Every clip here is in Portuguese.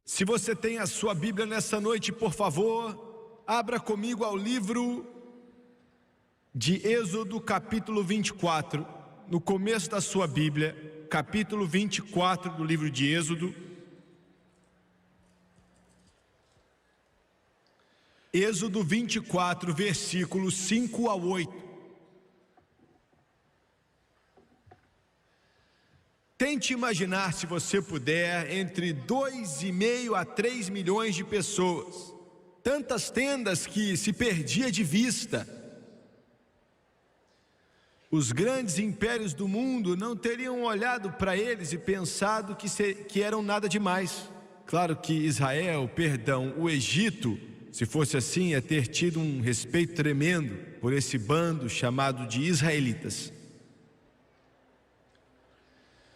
Se você tem a sua Bíblia nessa noite, por favor, abra comigo ao livro de Êxodo, capítulo 24, no começo da sua Bíblia, capítulo 24 do livro de Êxodo. Êxodo 24, versículos 5 a 8. Tente imaginar, se você puder, entre 2,5 a 3 milhões de pessoas, tantas tendas que se perdia de vista. Os grandes impérios do mundo não teriam olhado para eles e pensado que eram nada demais. Claro que o Egito, se fosse assim, ia ter tido um respeito tremendo por esse bando chamado de israelitas.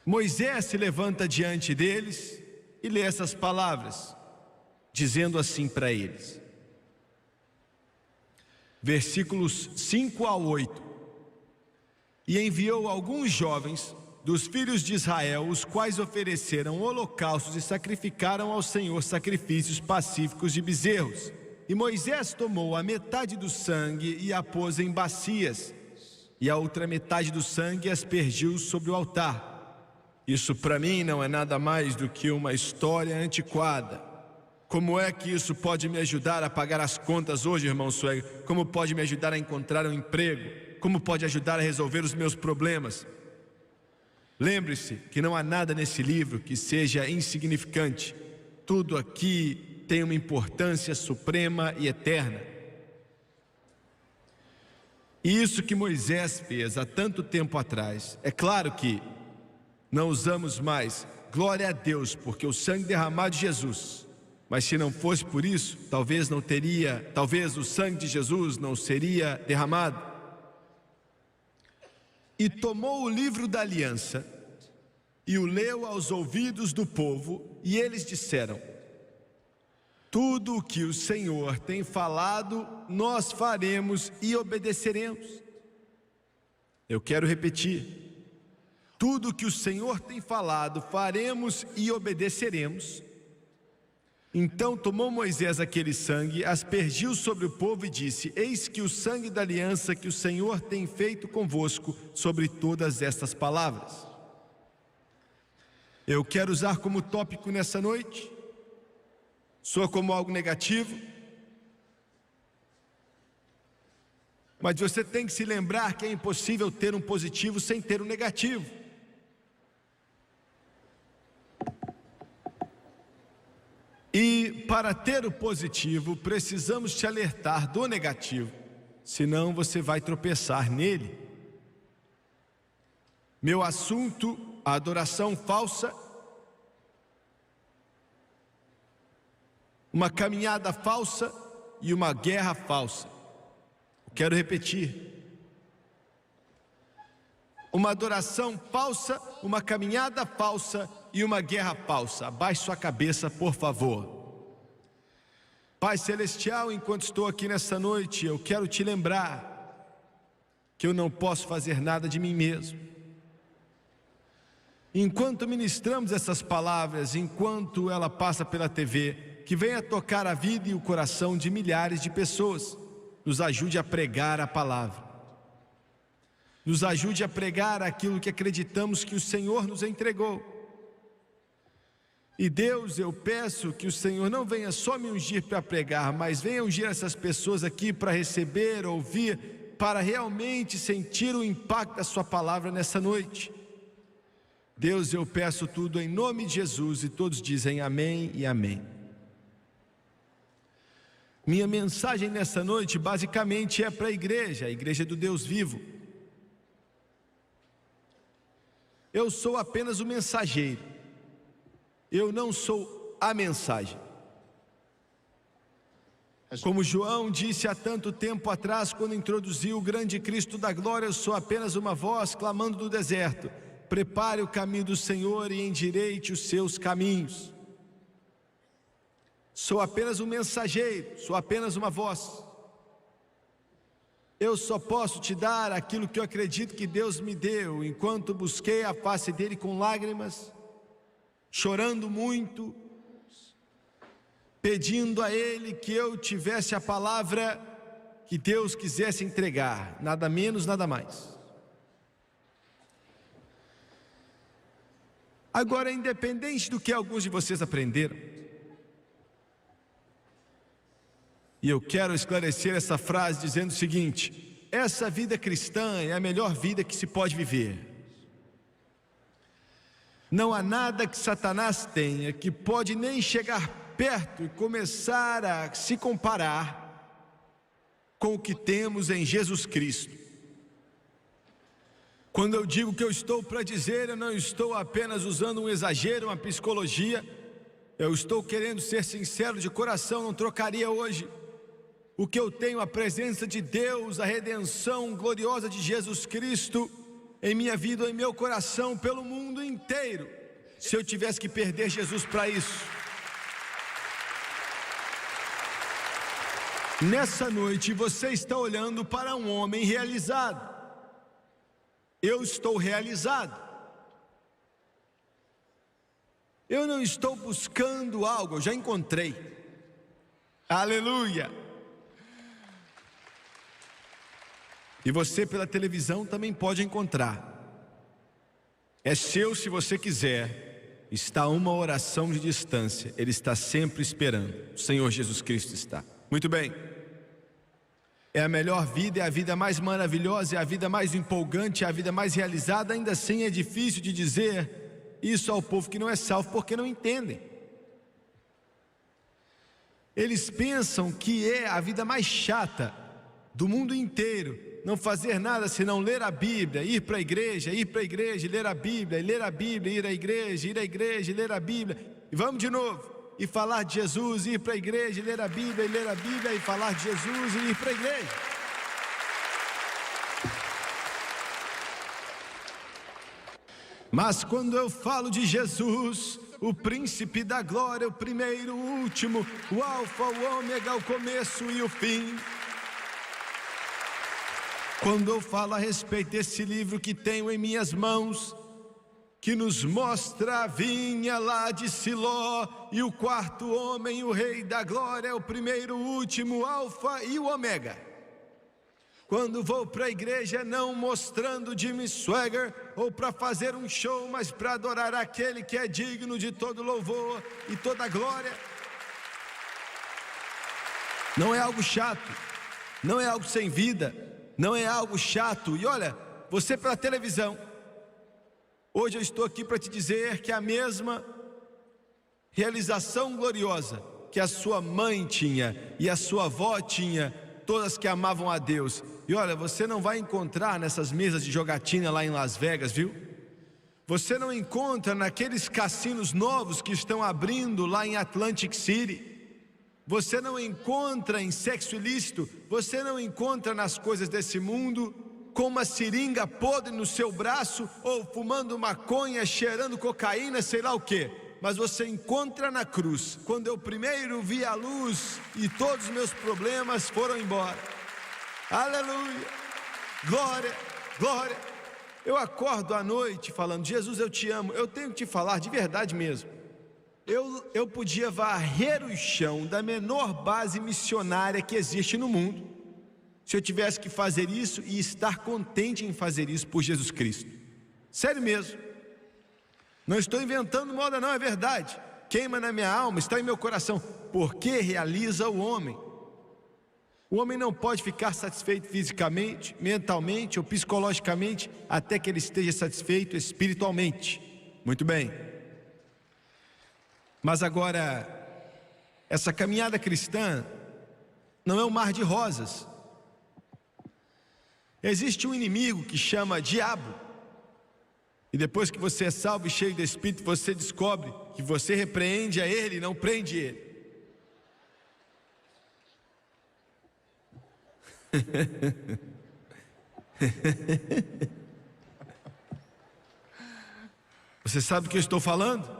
Moisés se levanta diante deles e lê essas palavras, dizendo assim para eles, versículos 5 a 8: E enviou alguns jovens dos filhos de Israel, os quais ofereceram holocaustos e sacrificaram ao Senhor sacrifícios pacíficos de bezerros. E Moisés tomou a metade do sangue e a pôs em bacias, e a outra metade do sangue aspergiu sobre o altar. Isso para mim não é nada mais do que uma história antiquada. Como é que isso pode me ajudar a pagar as contas hoje, irmão Sueg? Como pode me ajudar a encontrar um emprego? Como pode ajudar a resolver os meus problemas? Lembre-se que não há nada nesse livro que seja insignificante. Tudo aqui tem uma importância suprema e eterna. E isso que Moisés fez há tanto tempo atrás, é claro que não usamos mais, glória a Deus, porque o sangue derramado de Jesus, mas se não fosse por isso, talvez o sangue de Jesus não seria derramado. E tomou o livro da aliança e o leu aos ouvidos do povo, e eles disseram: tudo o que o Senhor tem falado, nós faremos e obedeceremos. Eu quero repetir: tudo o que o Senhor tem falado, faremos e obedeceremos. Então tomou Moisés aquele sangue, aspergiu sobre o povo e disse: eis que o sangue da aliança que o Senhor tem feito convosco sobre todas estas palavras. Eu quero usar como tópico nessa noite, soa como algo negativo, mas você tem que se lembrar que é impossível ter um positivo sem ter um negativo. E para ter o positivo, precisamos te alertar do negativo, senão você vai tropeçar nele. Meu assunto, a adoração falsa, uma caminhada falsa e uma guerra falsa. Quero repetir: uma adoração falsa, uma caminhada falsa e uma guerra falsa. Abaixe sua cabeça, por favor. Pai Celestial, enquanto estou aqui nessa noite, eu quero te lembrar que eu não posso fazer nada de mim mesmo. Enquanto ministramos essas palavras, enquanto ela passa pela TV, que venha tocar a vida e o coração de milhares de pessoas. Nos ajude a pregar a palavra. Nos ajude a pregar aquilo que acreditamos que o Senhor nos entregou. E Deus, eu peço que o Senhor não venha só me ungir para pregar, mas venha ungir essas pessoas aqui para receber, ouvir, para realmente sentir o impacto da sua palavra nessa noite. Deus, eu peço tudo em nome de Jesus, e todos dizem amém e amém. Minha mensagem nessa noite basicamente é para a igreja do Deus vivo. Eu sou apenas o mensageiro, eu não sou a mensagem. Como João disse há tanto tempo atrás, quando introduziu o grande Cristo da glória, eu sou apenas uma voz clamando do deserto: prepare o caminho do Senhor e endireite os seus caminhos. Sou apenas um mensageiro, sou apenas uma voz. Eu só posso te dar aquilo que eu acredito que Deus me deu, enquanto busquei a face dele com lágrimas, chorando muito, pedindo a ele que eu tivesse a palavra que Deus quisesse entregar, nada menos, nada mais. Agora, independente do que alguns de vocês aprenderam, e eu quero esclarecer essa frase dizendo o seguinte: essa vida cristã é a melhor vida que se pode viver. Não há nada que Satanás tenha que pode nem chegar perto e começar a se comparar com o que temos em Jesus Cristo. Quando eu digo que eu estou para dizer, eu não estou apenas usando um exagero, uma psicologia. Eu estou querendo ser sincero de coração, não trocaria hoje o que eu tenho, a presença de Deus, a redenção gloriosa de Jesus Cristo em minha vida ou em meu coração, pelo mundo inteiro, se eu tivesse que perder Jesus para isso. Nessa noite você está olhando para um homem realizado. Eu estou realizado. Eu não estou buscando algo, eu já encontrei. Aleluia! E você pela televisão também pode encontrar. É seu se você quiser. Está a uma oração de distância. Ele está sempre esperando. O Senhor Jesus Cristo está. Muito bem. É a melhor vida, é a vida mais maravilhosa, é a vida mais empolgante, é a vida mais realizada. Ainda assim é difícil de dizer isso ao povo que não é salvo, porque não entendem. Eles pensam que é a vida mais chata do mundo inteiro não fazer nada senão ler a Bíblia, ir para a igreja, ler a Bíblia, ler a Bíblia, ir à igreja, ler a Bíblia, e vamos de novo, e falar de Jesus, ir para a igreja, ler a Bíblia, e falar de Jesus, e ir para a igreja. Mas quando eu falo de Jesus, o príncipe da glória, o primeiro, o último, o alfa, o ômega, o começo e o fim. Quando eu falo a respeito desse livro que tenho em minhas mãos, que nos mostra a vinha lá de Siló, e o quarto homem, o rei da glória, o primeiro, o último, o alfa e o ômega. Quando vou para a igreja, não mostrando Jimmy Swagger, ou para fazer um show, mas para adorar aquele que é digno de todo louvor e toda glória. Não é algo chato, não é algo sem vida, não é algo chato. E olha, você pela televisão, hoje eu estou aqui para te dizer que a mesma realização gloriosa que a sua mãe tinha e a sua avó tinha, todas que amavam a Deus. E olha, você não vai encontrar nessas mesas de jogatina lá em Las Vegas, viu? Você não encontra naqueles cassinos novos que estão abrindo lá em Atlantic City. Você não encontra em sexo ilícito, você não encontra nas coisas desse mundo, com uma seringa podre no seu braço, ou fumando maconha, cheirando cocaína, sei lá o que. Mas você encontra na cruz, quando eu primeiro vi a luz e todos os meus problemas foram embora. Aleluia, glória, glória. Eu acordo à noite falando: Jesus, eu te amo. Eu tenho que te falar de verdade mesmo. Eu podia varrer o chão da menor base missionária que existe no mundo, se eu tivesse que fazer isso e estar contente em fazer isso por Jesus Cristo. Sério mesmo. Não estou inventando moda não, é verdade. Queima na minha alma, está em meu coração. Porque realiza o homem. O homem não pode ficar satisfeito fisicamente, mentalmente ou psicologicamente até que ele esteja satisfeito espiritualmente. Muito bem. Mas agora, essa caminhada cristã não é um mar de rosas. Existe um inimigo que chama diabo. E depois que você é salvo e cheio do Espírito, você descobre que você repreende a ele e não prende ele. Você sabe o que eu estou falando?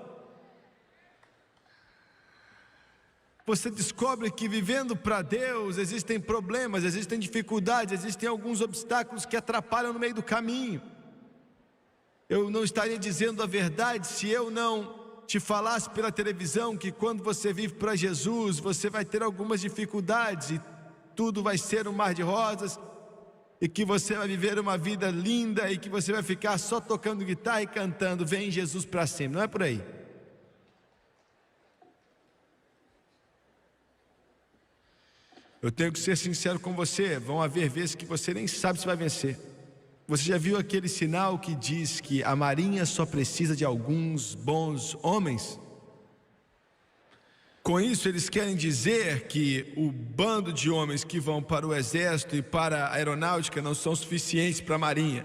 Você descobre que vivendo para Deus existem problemas, existem dificuldades, existem alguns obstáculos que atrapalham no meio do caminho. Eu não estaria dizendo a verdade se eu não te falasse pela televisão que quando você vive para Jesus, você vai ter algumas dificuldades e tudo vai ser um mar de rosas, e que você vai viver uma vida linda e que você vai ficar só tocando guitarra e cantando "Vem Jesus" para sempre, não é por aí. Eu tenho que ser sincero com você, vão haver vezes que você nem sabe se vai vencer. Você já viu aquele sinal que diz que a marinha só precisa de alguns bons homens? Com isso eles querem dizer que o bando de homens que vão para o exército e para a aeronáutica não são suficientes para a marinha.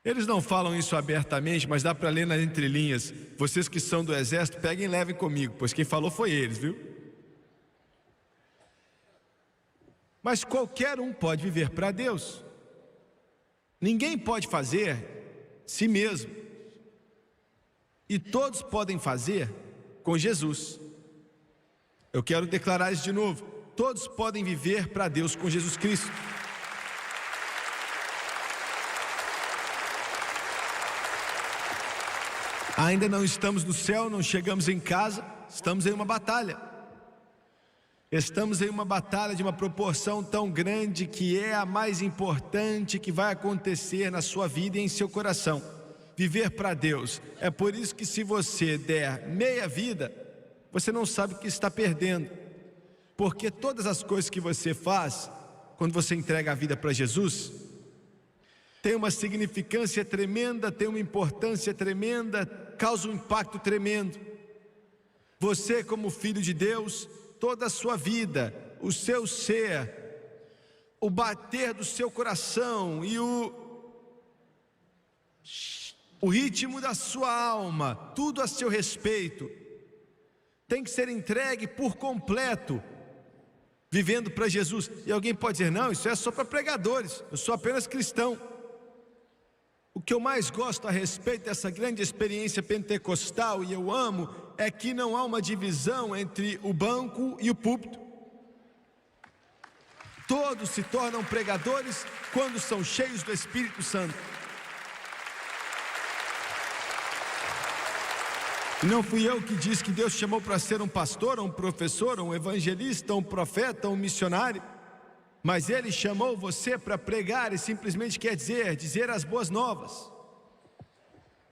Eles não falam isso abertamente, mas dá para ler nas entrelinhas. Vocês que são do exército, peguem e levem comigo, pois quem falou foi eles, viu? Mas qualquer um pode viver para Deus. Ninguém pode fazer si mesmo. E todos podem fazer com Jesus. Eu quero declarar isso de novo. Todos podem viver para Deus com Jesus Cristo. Ainda não estamos no céu, não chegamos em casa, estamos em uma batalha. Estamos em uma batalha de uma proporção tão grande que é a mais importante que vai acontecer na sua vida e em seu coração. Viver para Deus. É por isso que se você der meia vida, você não sabe o que está perdendo. Porque todas as coisas que você faz, quando você entrega a vida para Jesus, tem uma significância tremenda, tem uma importância tremenda, causa um impacto tremendo. Você, como filho de Deus, toda a sua vida, o seu ser, o bater do seu coração e o ritmo da sua alma, tudo a seu respeito, tem que ser entregue por completo, vivendo para Jesus. E alguém pode dizer: não, isso é só para pregadores, eu sou apenas cristão. O que eu mais gosto a respeito dessa grande experiência pentecostal, e eu amo, é que não há uma divisão entre o banco e o púlpito. Todos se tornam pregadores quando são cheios do Espírito Santo. E não fui eu que disse que Deus chamou para ser um pastor, um professor, um evangelista, um profeta, um missionário. Mas Ele chamou você para pregar, e simplesmente quer dizer as boas novas.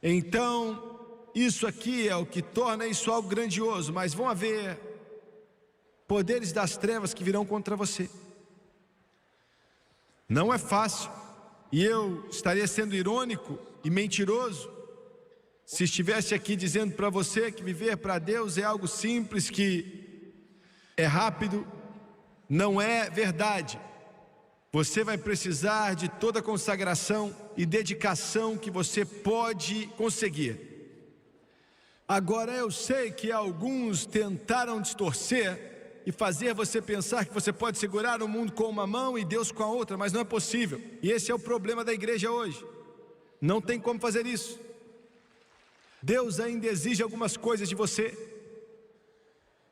Então, isso aqui é o que torna isso algo grandioso. Mas vão haver poderes das trevas que virão contra você. Não é fácil, e eu estaria sendo irônico e mentiroso se estivesse aqui dizendo para você que viver para Deus é algo simples, que é rápido. Não é verdade. Você vai precisar de toda a consagração e dedicação que você pode conseguir. Agora, eu sei que alguns tentaram distorcer e fazer você pensar que você pode segurar o mundo com uma mão e Deus com a outra, mas não é possível. E esse é o problema da igreja hoje. Não tem como fazer isso. Deus ainda exige algumas coisas de você.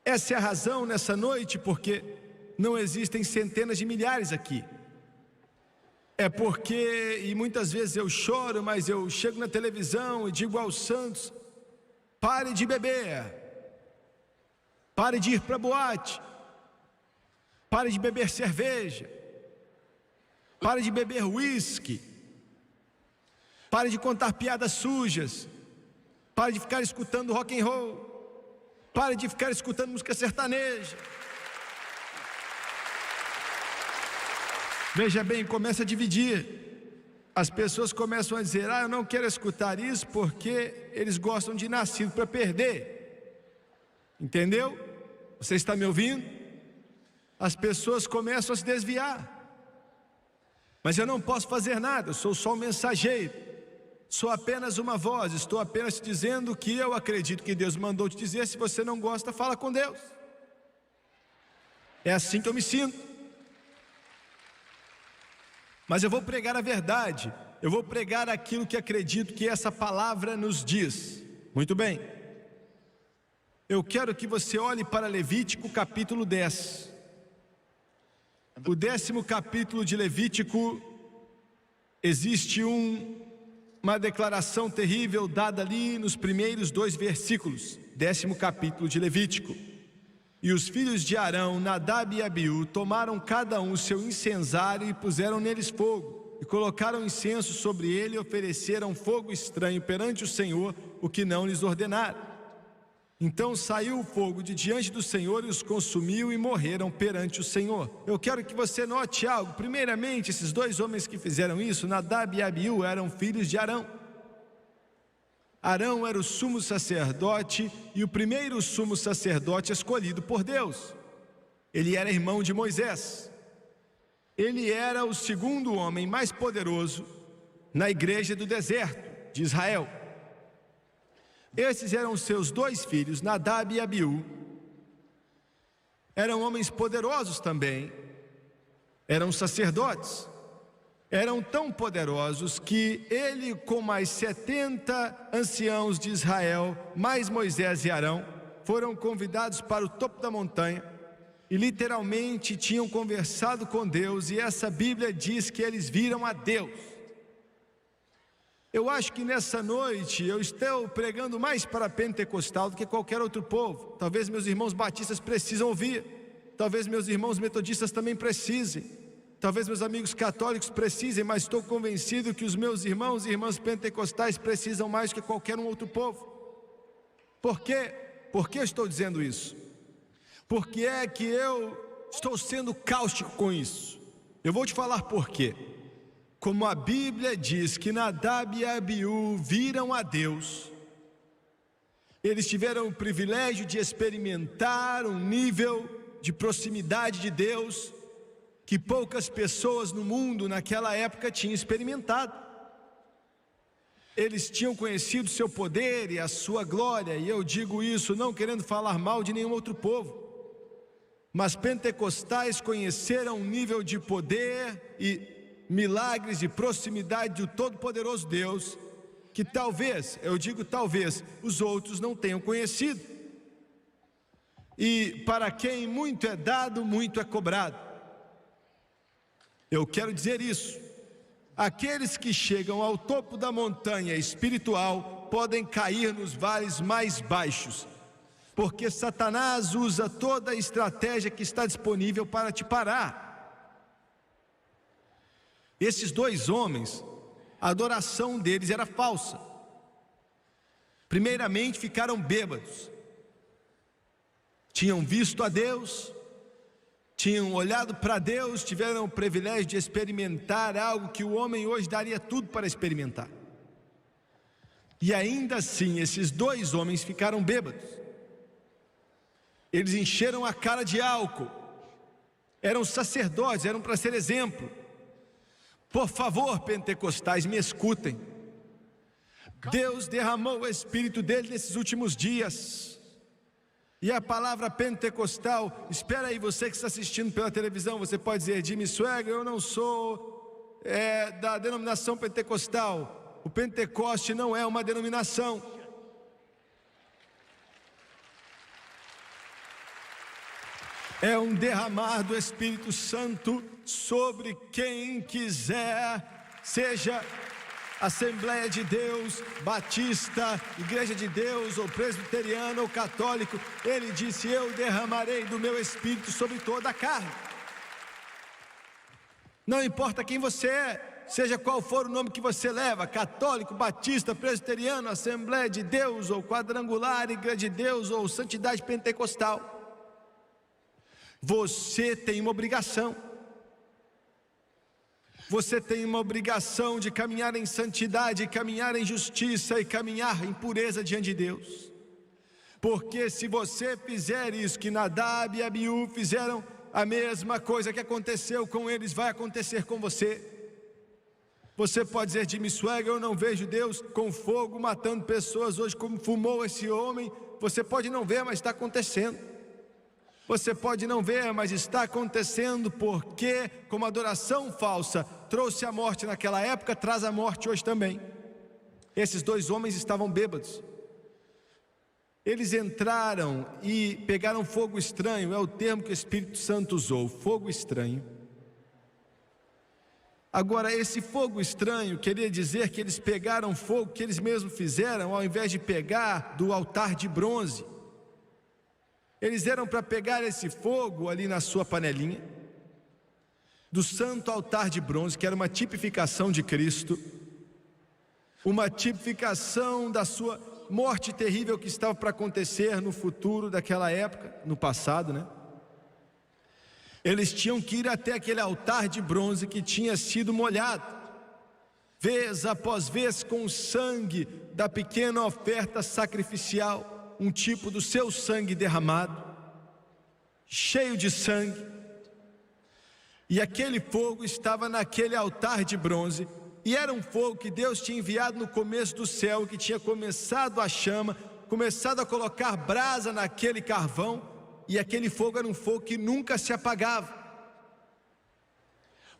Essa é a razão nessa noite porque não existem centenas de milhares aqui. É porque, e muitas vezes eu choro, mas eu chego na televisão e digo aos santos: pare de beber, pare de ir para boate, pare de beber cerveja, pare de beber uísque, pare de contar piadas sujas, pare de ficar escutando rock and roll, pare de ficar escutando música sertaneja. Veja bem, começa a dividir. As pessoas começam a dizer: eu não quero escutar isso porque eles gostam de nascido para perder. Entendeu? Você está me ouvindo? As pessoas começam a se desviar. Mas eu não posso fazer nada, eu sou só um mensageiro. Sou apenas uma voz, estou apenas te dizendo o que eu acredito que Deus mandou te dizer. Se você não gosta, fala com Deus. É assim que eu me sinto. Mas eu vou pregar a verdade, eu vou pregar aquilo que acredito que essa palavra nos diz. Muito bem. Eu quero que você olhe para Levítico capítulo 10. O 10º capítulo de Levítico, existe um uma declaração terrível dada ali nos primeiros 2 versículos, 10º capítulo de Levítico. E os filhos de Arão, Nadab e Abiú, tomaram cada um seu incensário e puseram neles fogo, e colocaram incenso sobre ele e ofereceram fogo estranho perante o Senhor, o que não lhes ordenara. Então saiu o fogo de diante do Senhor e os consumiu e morreram perante o Senhor. Eu quero que você note algo. Primeiramente, esses 2 homens que fizeram isso, Nadab e Abiú, eram filhos de Arão. Arão era o sumo sacerdote e o primeiro sumo sacerdote escolhido por Deus. Ele era irmão de Moisés. Ele era o segundo homem mais poderoso na igreja do deserto de Israel. Esses eram seus 2 filhos, Nadab e Abiú. Eram homens poderosos também, eram sacerdotes. Eram tão poderosos que ele, com mais 70 anciãos de Israel, mais Moisés e Arão, foram convidados para o topo da montanha e literalmente tinham conversado com Deus, e essa Bíblia diz que eles viram a Deus. Eu acho que nessa noite eu estou pregando mais para pentecostal do que qualquer outro povo. Talvez meus irmãos batistas precisam ouvir, talvez meus irmãos metodistas também precisem, talvez meus amigos católicos precisem, mas estou convencido que os meus irmãos e irmãs pentecostais precisam mais do que qualquer um outro povo. Por quê? Por que eu estou dizendo isso? Porque é que eu estou sendo cáustico com isso. Eu vou te falar por quê. Como a Bíblia diz que Nadab e Abiú viram a Deus, eles tiveram o privilégio de experimentar um nível de proximidade de Deus que poucas pessoas no mundo naquela época tinham experimentado. Eles tinham conhecido seu poder e a sua glória, e eu digo isso não querendo falar mal de nenhum outro povo, mas pentecostais conheceram um nível de poder e milagres de proximidade do Todo-Poderoso Deus, que talvez, eu digo talvez, os outros não tenham conhecido. E para quem muito é dado, muito é cobrado. Eu quero dizer isso. Aqueles que chegam ao topo da montanha espiritual podem cair nos vales mais baixos, porque Satanás usa toda a estratégia que está disponível para te parar. Esses 2 homens, a adoração deles era falsa. Primeiramente, ficaram bêbados. Tinham visto a Deus, tinham olhado para Deus, tiveram o privilégio de experimentar algo que o homem hoje daria tudo para experimentar. E ainda assim, esses 2 homens ficaram bêbados. Eles encheram a cara de álcool. Eram sacerdotes, eram para ser exemplo. Por favor, pentecostais, me escutem. Deus derramou o Espírito dele nesses últimos dias. E a palavra pentecostal, espera aí, você que está assistindo pela televisão, você pode dizer: Jimmy Swaggart, eu não sou da denominação pentecostal. O Pentecoste não é uma denominação. É um derramar do Espírito Santo sobre quem quiser, seja Assembleia de Deus, Batista, Igreja de Deus, ou presbiteriano, ou católico. Ele disse: eu derramarei do meu Espírito sobre toda a carne. Não importa quem você é, seja qual for o nome que você leva, católico, batista, presbiteriano, Assembleia de Deus, ou quadrangular, Igreja de Deus, ou santidade pentecostal. Você tem uma obrigação. Você tem uma obrigação de caminhar em santidade, caminhar em justiça e caminhar em pureza diante de Deus. Porque se você fizer isso que Nadab e Abiú fizeram, a mesma coisa que aconteceu com eles vai acontecer com você. Você pode dizer: Jimmy Swaggart, eu não vejo Deus com fogo matando pessoas hoje como fumou esse homem. Você pode não ver, mas está acontecendo. Você pode não ver, mas está acontecendo, porque como a adoração falsa trouxe a morte naquela época, traz a morte hoje também. Esses 2 homens estavam bêbados. Eles entraram e pegaram fogo estranho, é o termo que o Espírito Santo usou, fogo estranho. Agora, esse fogo estranho queria dizer que eles pegaram fogo que eles mesmos fizeram, ao invés de pegar do altar de bronze. Eles eram para pegar esse fogo ali na sua panelinha, do santo altar de bronze, que era uma tipificação de Cristo, uma tipificação da sua morte terrível que estava para acontecer no futuro daquela época, no passado, né? Eles tinham que ir até aquele altar de bronze que tinha sido molhado, vez após vez, com o sangue da pequena oferta sacrificial, um tipo do seu sangue derramado, cheio de sangue. E aquele fogo estava naquele altar de bronze, e era um fogo que Deus tinha enviado no começo do céu, que tinha começado a chama, começado a colocar brasa naquele carvão, e aquele fogo era um fogo que nunca se apagava.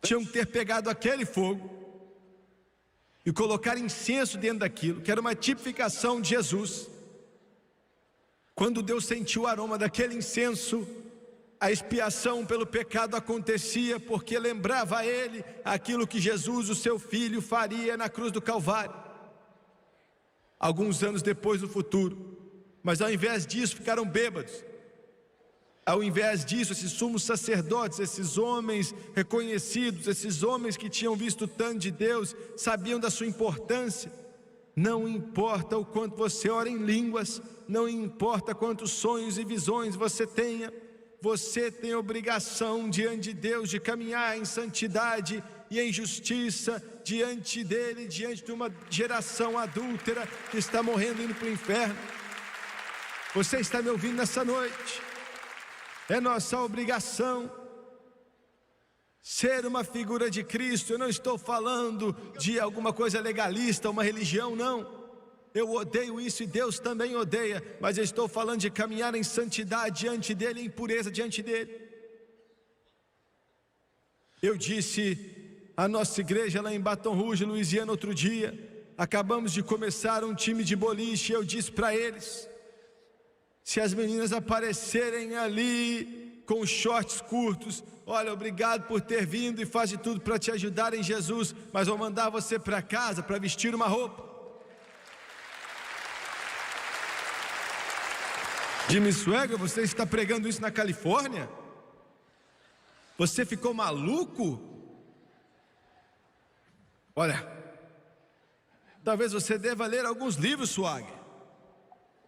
Tinham que ter pegado aquele fogo e colocar incenso dentro daquilo, que era uma tipificação de Jesus. Quando Deus sentiu o aroma daquele incenso, a expiação pelo pecado acontecia, porque lembrava a ele aquilo que Jesus, o seu filho, faria na cruz do Calvário, alguns anos depois no futuro. Mas ao invés disso ficaram bêbados. Ao invés disso, esses sumos sacerdotes, esses homens reconhecidos, esses homens que tinham visto tanto de Deus, sabiam da sua importância. Não importa o quanto você ora em línguas, não importa quantos sonhos e visões você tenha, você tem obrigação diante de Deus de caminhar em santidade e em justiça diante dele, diante de uma geração adúltera que está morrendo indo para o inferno. Você está me ouvindo nessa noite? É nossa obrigação ser uma figura de Cristo. Eu não estou falando de alguma coisa legalista, uma religião, não. Eu odeio isso e Deus também odeia, mas eu estou falando de caminhar em santidade diante dele, em pureza diante dele. Eu disse à nossa igreja lá em Baton Rouge, Louisiana, outro dia, acabamos de começar um time de boliche, eu disse para eles: se as meninas aparecerem ali com shorts curtos, olha, obrigado por ter vindo e faz de tudo para te ajudar em Jesus, mas vou mandar você para casa para vestir uma roupa. Jimmy Swaggart, você está pregando isso na Califórnia? Você ficou maluco? Olha, talvez você deva ler alguns livros, Swaggart.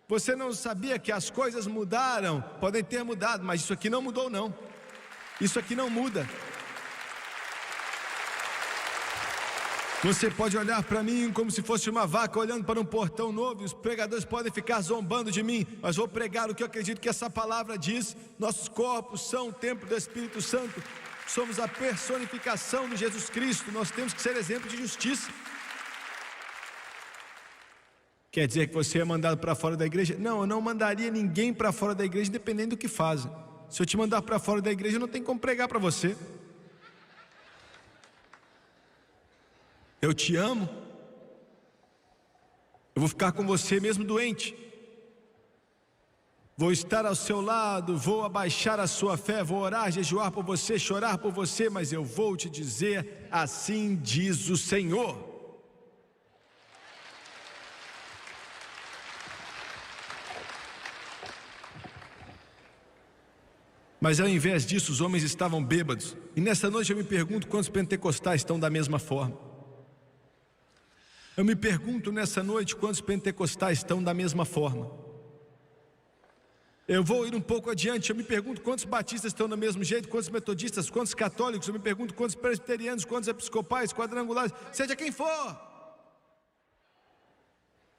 Você não sabia que as coisas mudaram? Podem ter mudado, mas isso aqui não mudou, não. Isso aqui não muda. Você pode olhar para mim como se fosse uma vaca olhando para um portão novo, e os pregadores podem ficar zombando de mim, mas vou pregar o que eu acredito que essa palavra diz. Nossos corpos são o templo do Espírito Santo, somos a personificação de Jesus Cristo, nós temos que ser exemplo de justiça. Quer dizer que você é mandado para fora da igreja? Não, eu não mandaria ninguém para fora da igreja, dependendo do que fazem. Se eu te mandar para fora da igreja, não tem como pregar para você. Eu te amo. Eu vou ficar com você mesmo doente. Vou estar ao seu lado, vou abaixar a sua fé, vou orar, jejuar por você, chorar por você, mas eu vou te dizer: assim diz o Senhor. Mas ao invés disso, os homens estavam bêbados. E nessa noite eu me pergunto quantos pentecostais estão da mesma forma. Eu me pergunto nessa noite quantos pentecostais estão da mesma forma. Eu vou ir um pouco adiante, eu me pergunto quantos batistas estão do mesmo jeito, quantos metodistas, quantos católicos, eu me pergunto quantos presbiterianos, quantos episcopais, quadrangulares, seja quem for,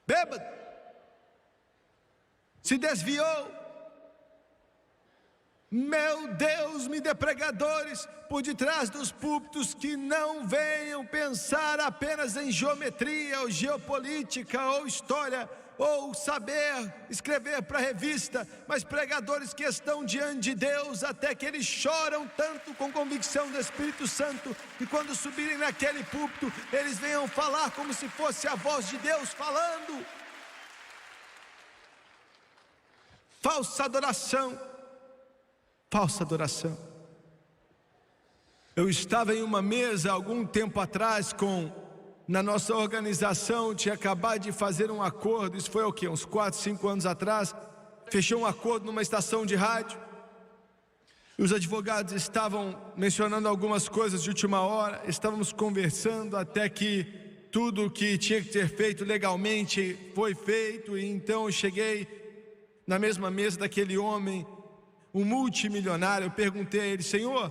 bêbado, se desviou. Meu Deus, me dê pregadores por detrás dos púlpitos que não venham pensar apenas em geometria ou geopolítica ou história ou saber escrever para revista, mas pregadores que estão diante de Deus até que eles choram tanto com convicção do Espírito Santo, e quando subirem naquele púlpito eles venham falar como se fosse a voz de Deus falando. Falsa adoração. Falsa adoração. Eu estava em uma mesa algum tempo atrás na nossa organização, tinha acabado de fazer um acordo, isso foi o quê? Uns 4, 5 anos atrás, fechou um acordo numa estação de rádio, e os advogados estavam mencionando algumas coisas de última hora, estávamos conversando até que tudo o que tinha que ser feito legalmente foi feito, e então eu cheguei na mesma mesa daquele homem, um multimilionário. Eu perguntei a ele: Senhor,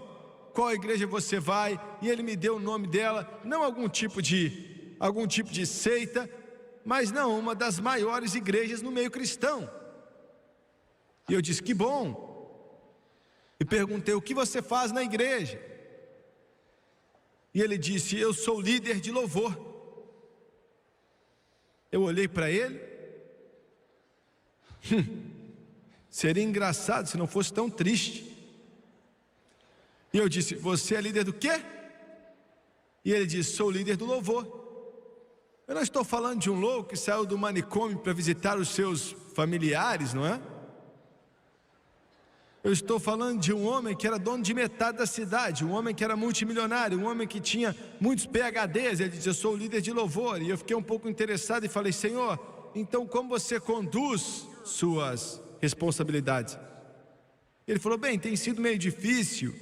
qual igreja você vai? E ele me deu o nome dela, não algum tipo de seita, mas não, uma das maiores igrejas no meio cristão. E eu disse: que bom. E perguntei: o que você faz na igreja? E ele disse: eu sou líder de louvor. Eu olhei para ele, seria engraçado se não fosse tão triste. E eu disse: você é líder do quê? E ele disse: sou líder do louvor. Eu não estou falando de um louco que saiu do manicômio para visitar os seus familiares, não é? Eu estou falando de um homem que era dono de metade da cidade, um homem que era multimilionário, um homem que tinha muitos PhDs. Ele disse: eu sou o líder de louvor. E eu fiquei um pouco interessado e falei: Senhor, então como você conduz suas responsabilidades? Ele falou: bem, tem sido meio difícil.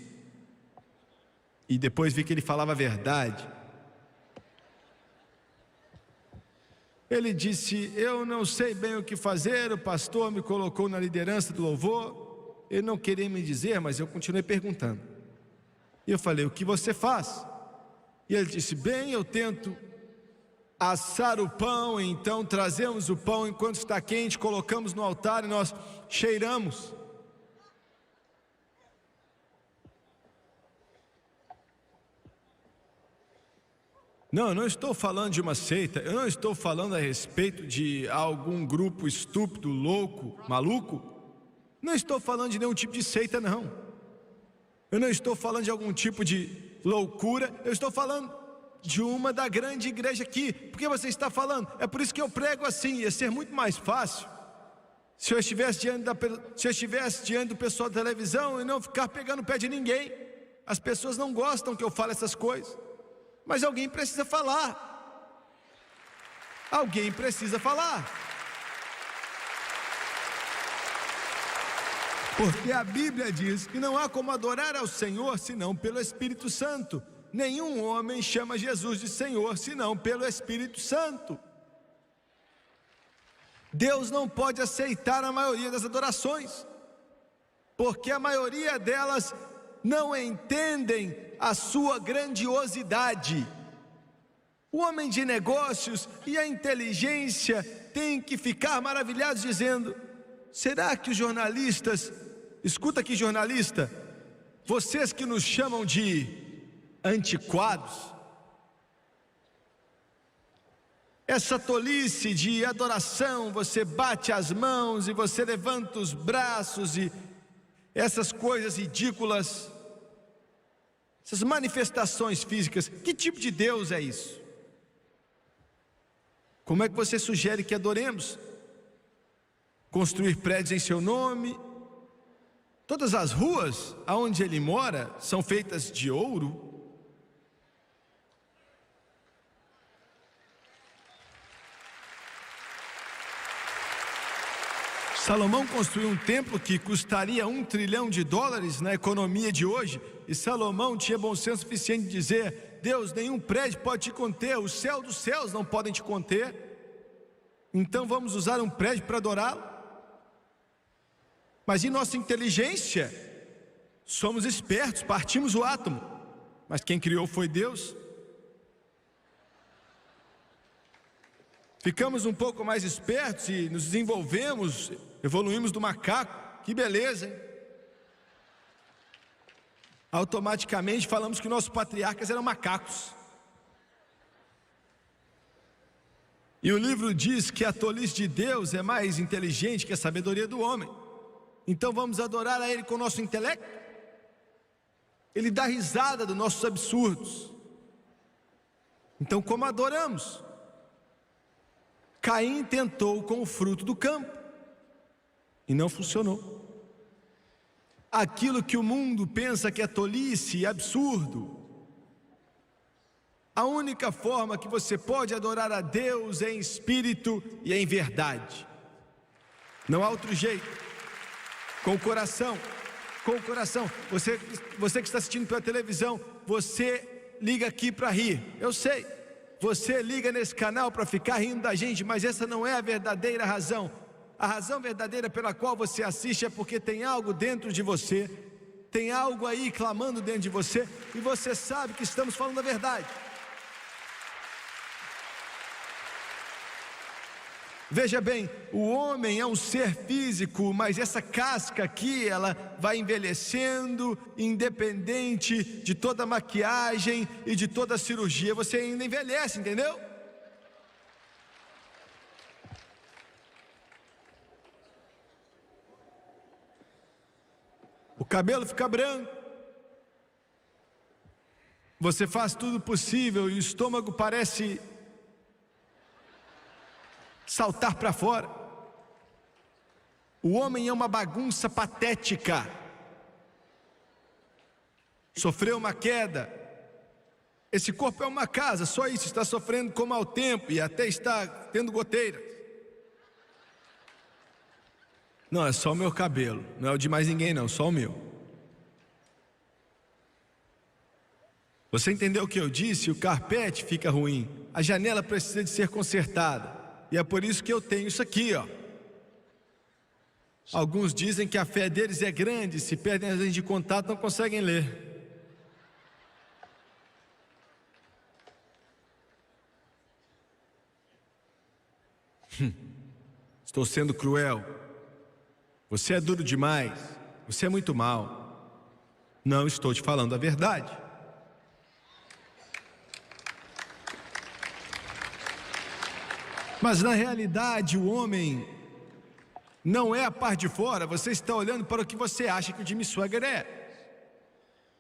E depois vi que ele falava a verdade. Ele disse: eu não sei bem o que fazer, o pastor me colocou na liderança do louvor. Ele não queria me dizer, mas eu continuei perguntando. E eu falei: o que você faz? E ele disse: bem, eu tento assar o pão. Então trazemos o pão enquanto está quente, colocamos no altar e nós cheiramos. Não, eu não estou falando de uma seita, eu não estou falando a respeito de algum grupo estúpido, louco, maluco. Não estou falando de nenhum tipo de seita, não. Eu não estou falando de algum tipo de loucura. Eu estou falando de uma da grande igreja aqui. Por que você está falando? É por isso que eu prego assim. Ia ser muito mais fácil se eu estivesse diante do pessoal da televisão e não ficar pegando o pé de ninguém. As pessoas não gostam que eu fale essas coisas, mas alguém precisa falar. Alguém precisa falar. Porque a Bíblia diz que não há como adorar ao Senhor senão pelo Espírito Santo. Nenhum homem chama Jesus de Senhor senão pelo Espírito Santo. Deus não pode aceitar a maioria das adorações, porque a maioria delas não entendem a sua grandiosidade. O homem de negócios e a inteligência têm que ficar maravilhados dizendo: será que os jornalistas, escuta aqui, jornalista, vocês que nos chamam de antiquados, essa tolice de adoração, você bate as mãos e você levanta os braços e essas coisas ridículas, essas manifestações físicas, que tipo de Deus é isso? Como é que você sugere que adoremos? Construir prédios em seu nome? Todas as ruas aonde ele mora são feitas de ouro? Salomão construiu um templo que custaria $1 trilhão na economia de hoje, e Salomão tinha bom senso suficiente de dizer: Deus, nenhum prédio pode te conter, o céu dos céus não podem te conter, então vamos usar um prédio para adorá-lo? Mas em nossa inteligência, somos espertos, partimos o átomo, mas quem criou foi Deus. Ficamos um pouco mais espertos e nos desenvolvemos, evoluímos do macaco, que beleza, hein? Automaticamente falamos que nossos patriarcas eram macacos. E o livro diz que a tolice de Deus é mais inteligente que a sabedoria do homem. Então vamos adorar a Ele com o nosso intelecto? Ele dá risada dos nossos absurdos. Então como adoramos? Caim tentou com o fruto do campo e não funcionou. aquilo que o mundo pensa que é tolice e absurdo. A única forma que você pode adorar a Deus é em espírito e em verdade. Não há outro jeito. Com o coração. Com o coração. Você que está assistindo pela televisão, você liga aqui para rir. Eu sei. Você liga nesse canal para ficar rindo da gente, mas essa não é a verdadeira razão. A razão verdadeira pela qual você assiste é porque tem algo dentro de você, tem algo aí clamando dentro de você, e você sabe que estamos falando a verdade. Veja bem, o homem é um ser físico, mas essa casca aqui, ela vai envelhecendo, independente de toda maquiagem e de toda cirurgia, você ainda envelhece, entendeu? O cabelo fica branco, você faz tudo possível e o estômago parece saltar para fora. O homem é uma bagunça patética. Sofreu uma queda. Esse corpo é uma casa, só isso, está sofrendo com mau tempo e até está tendo goteiras. Não, é só o meu cabelo, não é o de mais ninguém não, só o meu. Você entendeu o que eu disse? O carpete fica ruim, a janela precisa de ser consertada. E é por isso que eu tenho isso aqui, ó. Alguns dizem que a fé deles é grande, se perdem as lentes de contato não conseguem ler. Estou sendo cruel. Você é duro demais. Você é muito mau. Não estou te falando a verdade. Mas na realidade o homem não é a parte de fora. Você está olhando para o que você acha que o Jimmy Swaggart é.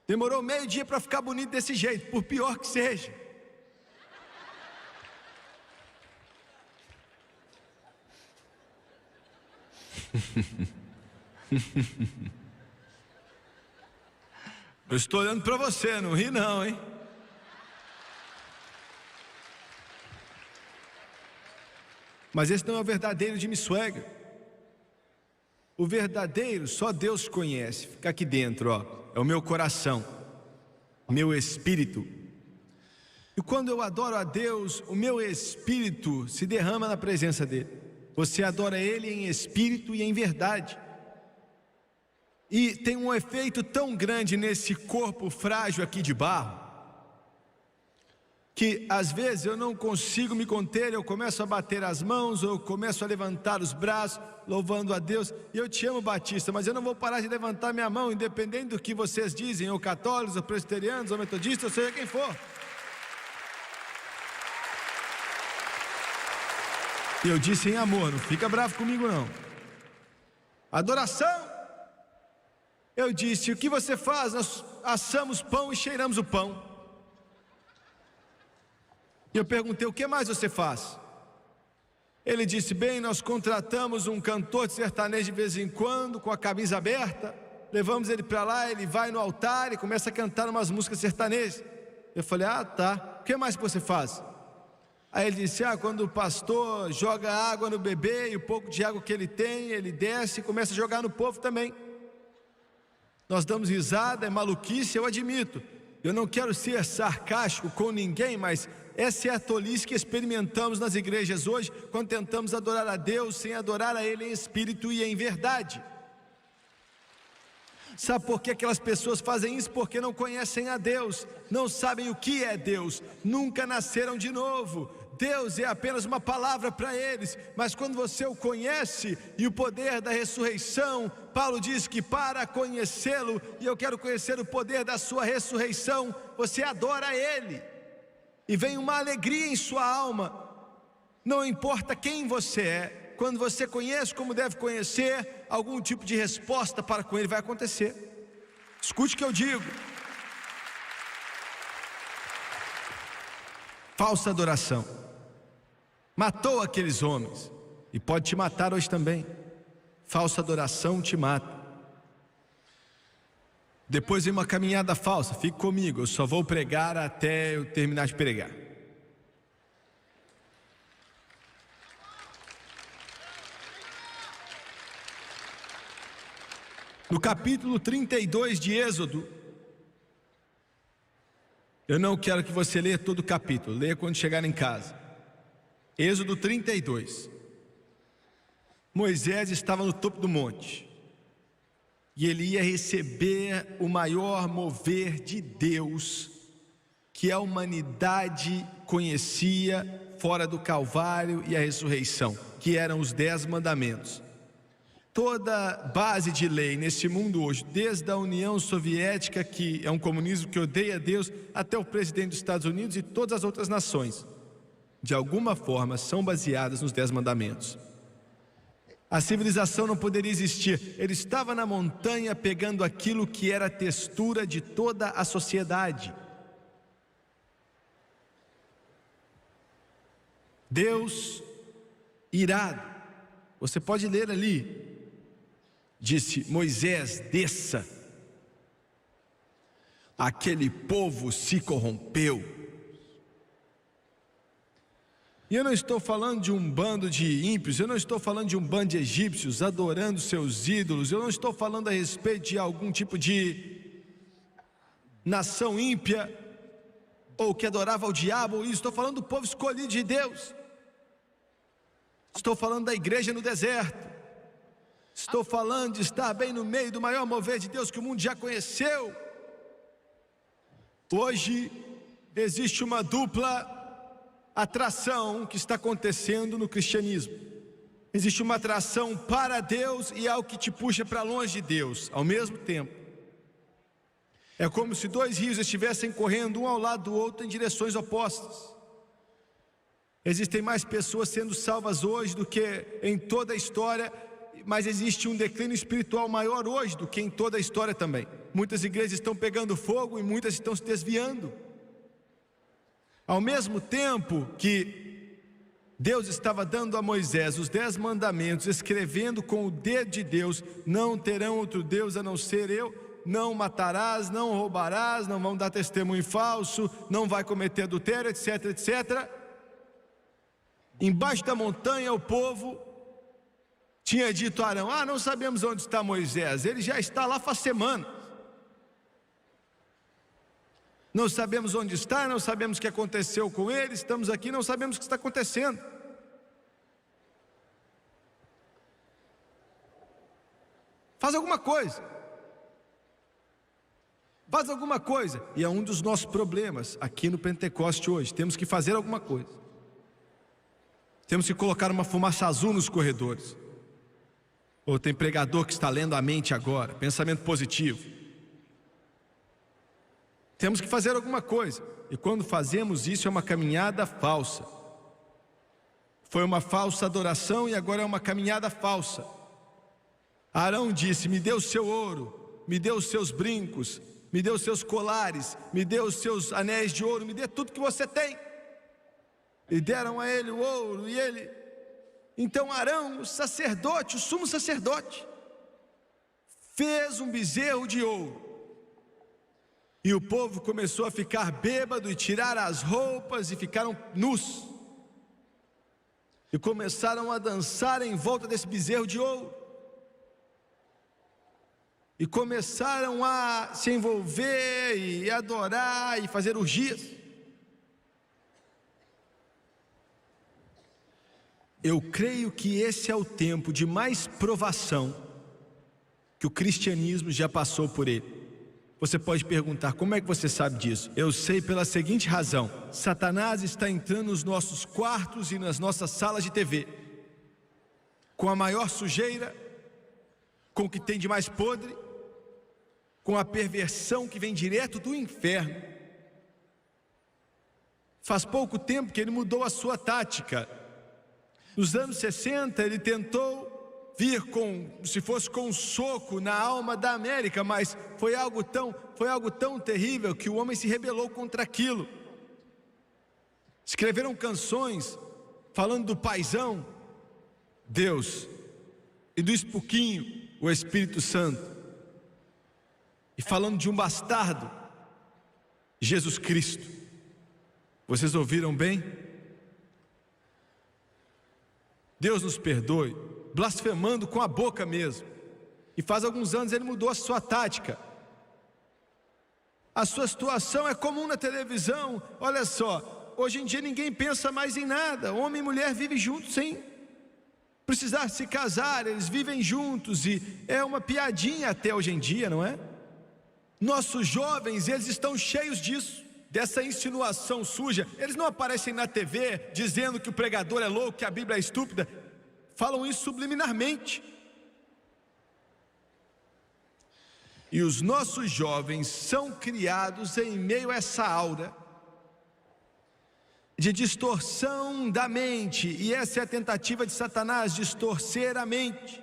Demorou meio dia para ficar bonito desse jeito, por pior que seja. Eu estou olhando para você, não ri não, hein? Mas esse não é o verdadeiro Jimmy Swaggart. O verdadeiro só Deus conhece. Fica aqui dentro, ó. É o meu coração, meu espírito. E quando eu adoro a Deus, o meu espírito se derrama na presença dele. Você adora ele em espírito e em verdade. E tem um efeito tão grande nesse corpo frágil aqui de barro, que às vezes eu não consigo me conter, eu começo a bater as mãos, ou eu começo a levantar os braços, louvando a Deus. E eu te amo, Batista, mas eu não vou parar de levantar minha mão, independente do que vocês dizem, ou católicos, ou presbiterianos, ou metodistas, ou seja quem for. E eu disse em amor, não fica bravo comigo não. Adoração. Eu disse, o que você faz? Nós assamos pão e cheiramos o pão. E eu perguntei, o que mais você faz? Ele disse, bem, nós contratamos um cantor de sertanejo de vez em quando, com a camisa aberta, levamos ele para lá, ele vai no altar e começa a cantar umas músicas sertanejas. Eu falei, ah, tá, o que mais que você faz? Aí ele disse, quando o pastor joga água no bebê, e o pouco de água que ele tem, ele desce e começa a jogar no povo também. Nós damos risada, é maluquice, eu admito. Eu não quero ser sarcástico com ninguém, mas essa é a tolice que experimentamos nas igrejas hoje, quando tentamos adorar a Deus sem adorar a Ele em espírito e em verdade. Sabe por que aquelas pessoas fazem isso? Porque não conhecem a Deus, não sabem o que é Deus, nunca nasceram de novo. Deus é apenas uma palavra para eles, mas quando você o conhece e o poder da ressurreição, Paulo diz que para conhecê-lo, e eu quero conhecer o poder da sua ressurreição, você adora Ele, e vem uma alegria em sua alma, não importa quem você é, quando você conhece como deve conhecer, algum tipo de resposta para com Ele vai acontecer. Escute o que eu digo. Falsa adoração matou aqueles homens e pode te matar hoje também. Falsa adoração te mata. Depois vem uma caminhada falsa. Fique comigo, eu só vou pregar até eu terminar de pregar. No capítulo 32 de Êxodo, eu não quero que você leia todo o capítulo, leia quando chegar em casa. Êxodo 32. Moisés estava no topo do monte e ele ia receber o maior mover de Deus que a humanidade conhecia fora do Calvário e a ressurreição, que eram os 10 mandamentos. Toda base de lei nesse mundo hoje, desde a União Soviética, que é um comunismo que odeia Deus, até o presidente dos Estados Unidos e todas as outras nações, de alguma forma são baseadas nos 10 mandamentos. A civilização não poderia existir. Ele estava na montanha pegando aquilo que era a textura de toda a sociedade. Deus irado, você pode ler ali, disse: Moisés, desça, aquele povo se corrompeu. E eu não estou falando de um bando de ímpios, eu não estou falando de um bando de egípcios adorando seus ídolos, eu não estou falando a respeito de algum tipo de nação ímpia ou que adorava ao diabo, ou isso. Estou falando do povo escolhido de Deus. Estou falando da igreja no deserto. Estou falando de estar bem no meio do maior mover de Deus que o mundo já conheceu. Hoje existe uma dupla atração que está acontecendo no cristianismo. Existe uma atração para Deus e algo que te puxa para longe de Deus ao mesmo tempo. É como se 2 rios estivessem correndo um ao lado do outro em direções opostas. Existem mais pessoas sendo salvas hoje do que em toda a história, mas existe um declínio espiritual maior hoje do que em toda a história também. Muitas igrejas estão pegando fogo e muitas estão se desviando. Ao mesmo tempo que Deus estava dando a Moisés os 10 mandamentos, escrevendo com o dedo de Deus: não terão outro Deus a não ser eu, não matarás, não roubarás, não vão dar testemunho falso, não vai cometer adultério, etc, etc. Embaixo da montanha o povo tinha dito a Arão: não sabemos onde está Moisés, ele já está lá faz semanas. Não sabemos onde está, não sabemos o que aconteceu com ele, estamos aqui, não sabemos o que está acontecendo. Faz alguma coisa. Faz alguma coisa. E é um dos nossos problemas aqui no Pentecoste hoje. Temos que fazer alguma coisa. Temos que colocar uma fumaça azul nos corredores. Ou tem pregador que está lendo a mente agora, pensamento positivo. Temos que fazer alguma coisa. E quando fazemos isso é uma caminhada falsa. Foi uma falsa adoração e agora é uma caminhada falsa. Arão disse: me dê o seu ouro, me dê os seus brincos, me dê os seus colares, me dê os seus anéis de ouro, me dê tudo que você tem. E deram a ele o ouro e ele... Então Arão, o sacerdote, o sumo sacerdote, fez um bezerro de ouro. E o povo começou a ficar bêbado e tirar as roupas e ficaram nus. E começaram a dançar em volta desse bezerro de ouro. E começaram a se envolver e adorar e fazer orgias. Eu creio que esse é o tempo de mais provação que o cristianismo já passou por ele. Você pode perguntar: como é que você sabe disso? Eu sei pela seguinte razão: Satanás está entrando nos nossos quartos e nas nossas salas de TV, com a maior sujeira, com o que tem de mais podre, com a perversão que vem direto do inferno. Faz pouco tempo que ele mudou a sua tática. Nos anos 60 ele tentou vir se fosse com um soco na alma da América, mas foi algo tão terrível que o homem se rebelou contra aquilo. Escreveram canções falando do paizão, Deus, e do espuquinho, o Espírito Santo. e falando de um bastardo, Jesus Cristo. Vocês ouviram bem? Deus nos perdoe, blasfemando com a boca mesmo. E faz alguns anos ele mudou a sua tática. A sua situação é comum na televisão. Olha só, hoje em dia ninguém pensa mais em nada. Homem e mulher vivem juntos sem precisar se casar, eles vivem juntos, e é uma piadinha até hoje em dia, não é? Nossos jovens, eles estão cheios disso, dessa insinuação suja. Eles não aparecem na TV dizendo que o pregador é louco, que a Bíblia é estúpida. Falam isso subliminarmente. E os nossos jovens são criados em meio a essa aura de distorção da mente, e essa é a tentativa de Satanás, distorcer a mente.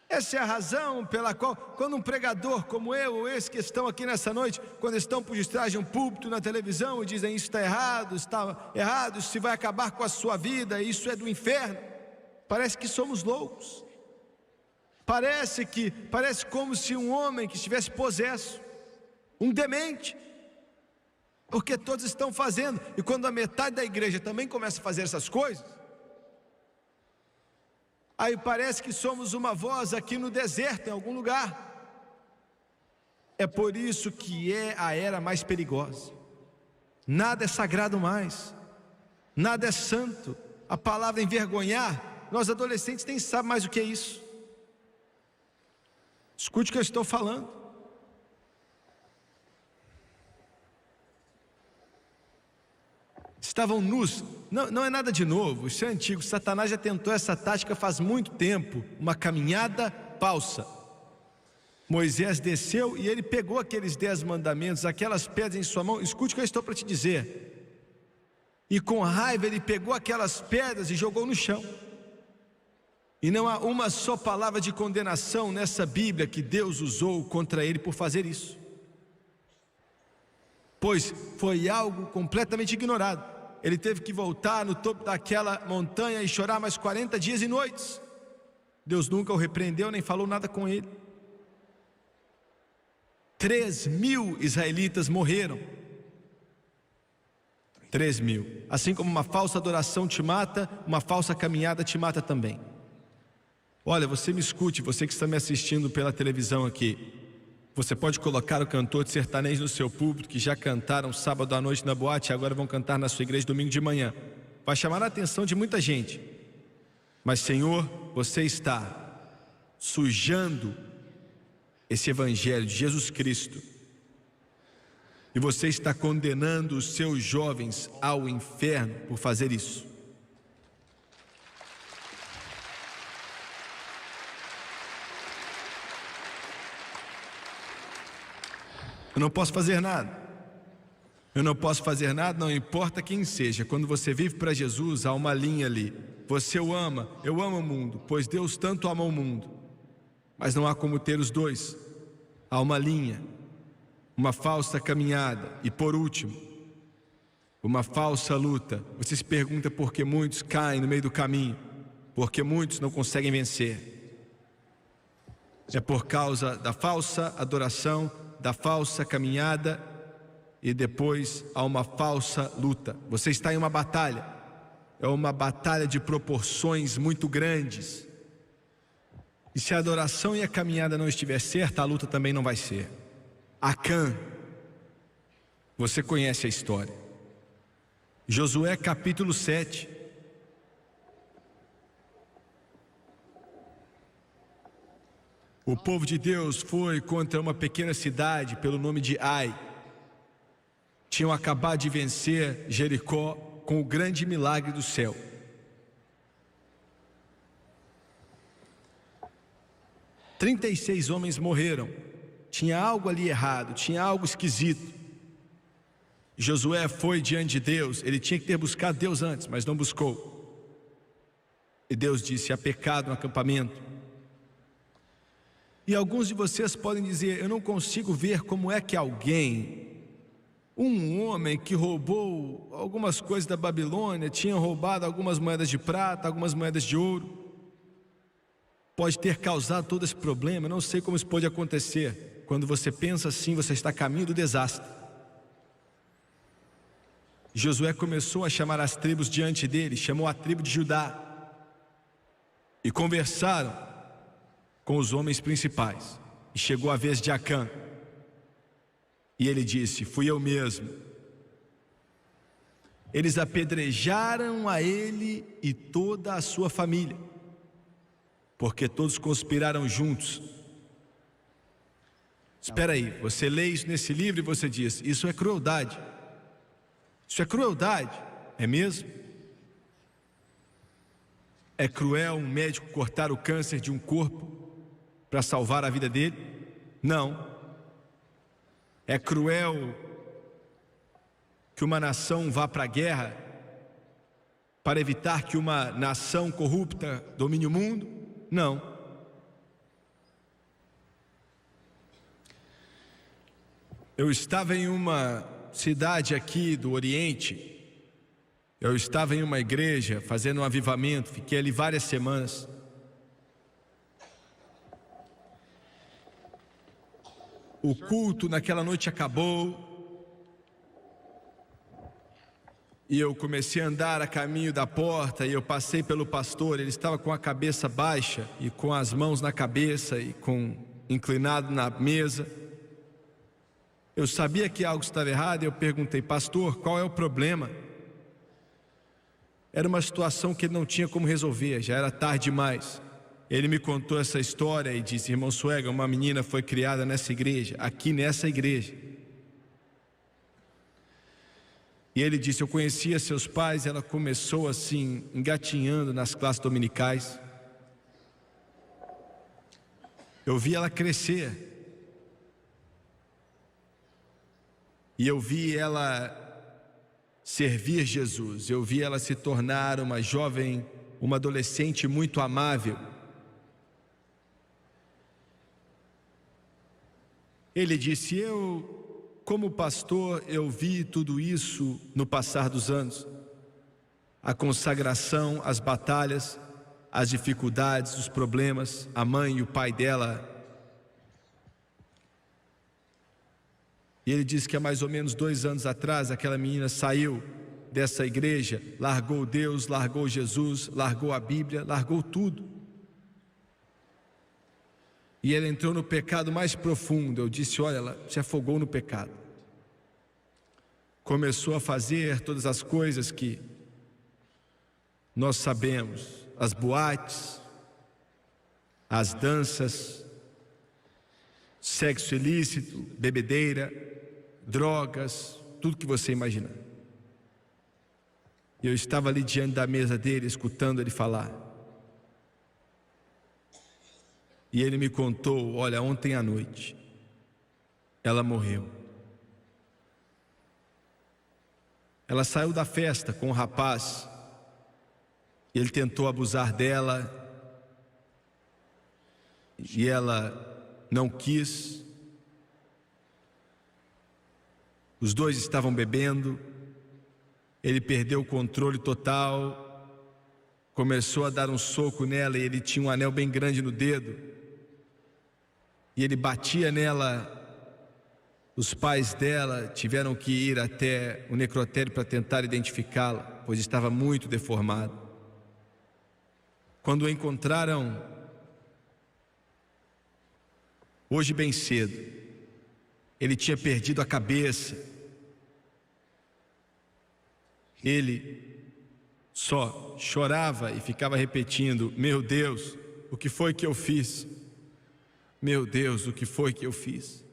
Essa é a razão pela qual, quando um pregador como eu, ou esse que estão aqui nessa noite, quando estão por detrás de um púlpito na televisão e dizem isso está errado, isso vai acabar com a sua vida, isso é do inferno, parece que somos loucos. Parece como se um homem que estivesse possesso, um demente, porque todos estão fazendo, e quando a metade da igreja também começa a fazer essas coisas, aí parece que somos uma voz aqui no deserto, em algum lugar. É por isso que é a era mais perigosa. Nada é sagrado mais, nada é santo. A palavra envergonhar, nós adolescentes nem sabemos mais o que é isso. Escute o que eu estou falando. Estavam nus, não é nada de novo, isso é antigo. Satanás já tentou essa tática faz muito tempo, uma caminhada falsa. Moisés desceu e ele pegou aqueles 10 mandamentos, aquelas pedras em sua mão. Escute o que eu estou para te dizer. E com raiva ele pegou aquelas pedras e jogou no chão. E não há uma só palavra de condenação nessa Bíblia que Deus usou contra ele por fazer isso, pois foi algo completamente ignorado. Ele teve que voltar no topo daquela montanha e chorar mais 40 dias e noites. Deus nunca o repreendeu, nem falou nada com ele. 3.000 israelitas morreram. 3.000. Assim como uma falsa adoração te mata, uma falsa caminhada te mata também. Olha, você me escute, você que está me assistindo pela televisão aqui. Você pode colocar o cantor de sertanejo no seu púlpito, que já cantaram sábado à noite na boate e agora vão cantar na sua igreja domingo de manhã. Vai chamar a atenção de muita gente. Mas, Senhor, você está sujando esse evangelho de Jesus Cristo. E você está condenando os seus jovens ao inferno por fazer isso. Eu não posso fazer nada. Eu não posso fazer nada, não importa quem seja. Quando você vive para Jesus, há uma linha ali. Você o ama, eu amo o mundo, pois Deus tanto ama o mundo. Mas não há como ter os dois. Há uma linha, uma falsa caminhada. E por último, uma falsa luta. Você se pergunta por que muitos caem no meio do caminho, porque muitos não conseguem vencer. É por causa da falsa adoração, da falsa caminhada, e depois há uma falsa luta. Você está em uma batalha, é uma batalha de proporções muito grandes, e se a adoração e a caminhada não estiver certa, a luta também não vai ser. Acã, você conhece a história. Josué capítulo 7. O povo de Deus foi contra uma pequena cidade pelo nome de Ai. Tinham acabado de vencer Jericó com o grande milagre do céu. – 36 homens morreram. Tinha algo ali errado, tinha algo esquisito. Josué foi diante de Deus. Ele tinha que ter buscado Deus antes, mas não buscou. E Deus disse: há pecado no acampamento. E alguns de vocês podem dizer: eu não consigo ver como é que alguém, um homem que roubou algumas coisas da Babilônia, tinha roubado algumas moedas de prata, algumas moedas de ouro, pode ter causado todo esse problema. Eu não sei como isso pode acontecer. quando você pensa assim, você está a caminho do desastre. Josué começou a chamar as tribos diante dele, chamou a tribo de Judá e conversaram com os homens principais. E chegou a vez de Acã, e ele disse: fui eu mesmo. Eles apedrejaram a ele e toda a sua família, porque todos conspiraram juntos. Espera aí, você lê isso nesse livro e você diz: isso é crueldade. Isso é crueldade, é mesmo? É cruel um médico cortar o câncer de um corpo para salvar a vida dele? Não. É cruel que uma nação vá para a guerra para evitar que uma nação corrupta domine o mundo? Não. Eu estava em uma cidade aqui do Oriente, eu estava em uma igreja fazendo um avivamento, fiquei ali várias semanas. O culto naquela noite acabou e eu comecei a andar a caminho da porta e eu passei pelo pastor. Ele estava com a cabeça baixa e com as mãos na cabeça e inclinado na mesa. Eu sabia que algo estava errado e eu perguntei: pastor, qual é o problema? Era uma situação que ele não tinha como resolver, já era tarde demais. Ele me contou essa história e disse: irmão Suega, uma menina foi criada nessa igreja, aqui nessa igreja. E ele disse: eu conhecia seus pais, ela começou assim, engatinhando nas classes dominicais. Eu vi ela crescer. E eu vi ela servir Jesus, eu vi ela se tornar uma jovem, uma adolescente muito amável. Ele disse: como pastor, eu vi tudo isso no passar dos anos. A consagração, as batalhas, as dificuldades, os problemas, a mãe e o pai dela. E ele disse que há mais ou menos 2 anos atrás, aquela menina saiu dessa igreja, largou Deus, largou Jesus, largou a Bíblia, largou tudo. E ela entrou no pecado mais profundo. Eu disse: olha, ela se afogou no pecado. Começou a fazer todas as coisas que nós sabemos, as boates, as danças, sexo ilícito, bebedeira, drogas, tudo que você imaginar. E eu estava ali diante da mesa dele, escutando ele falar. E ele me contou: olha, ontem à noite ela morreu. Ela saiu da festa com um rapaz, e ele tentou abusar dela, e ela não quis. Os dois estavam bebendo, ele perdeu o controle total, começou a dar um soco nela, e ele tinha um anel bem grande no dedo, e ele batia nela. Os pais dela tiveram que ir até o necrotério para tentar identificá-la, pois estava muito deformado. Quando o encontraram, hoje bem cedo, ele tinha perdido a cabeça. Ele só chorava e ficava repetindo: meu Deus, o que foi que eu fiz? Meu Deus, o que foi que eu fiz?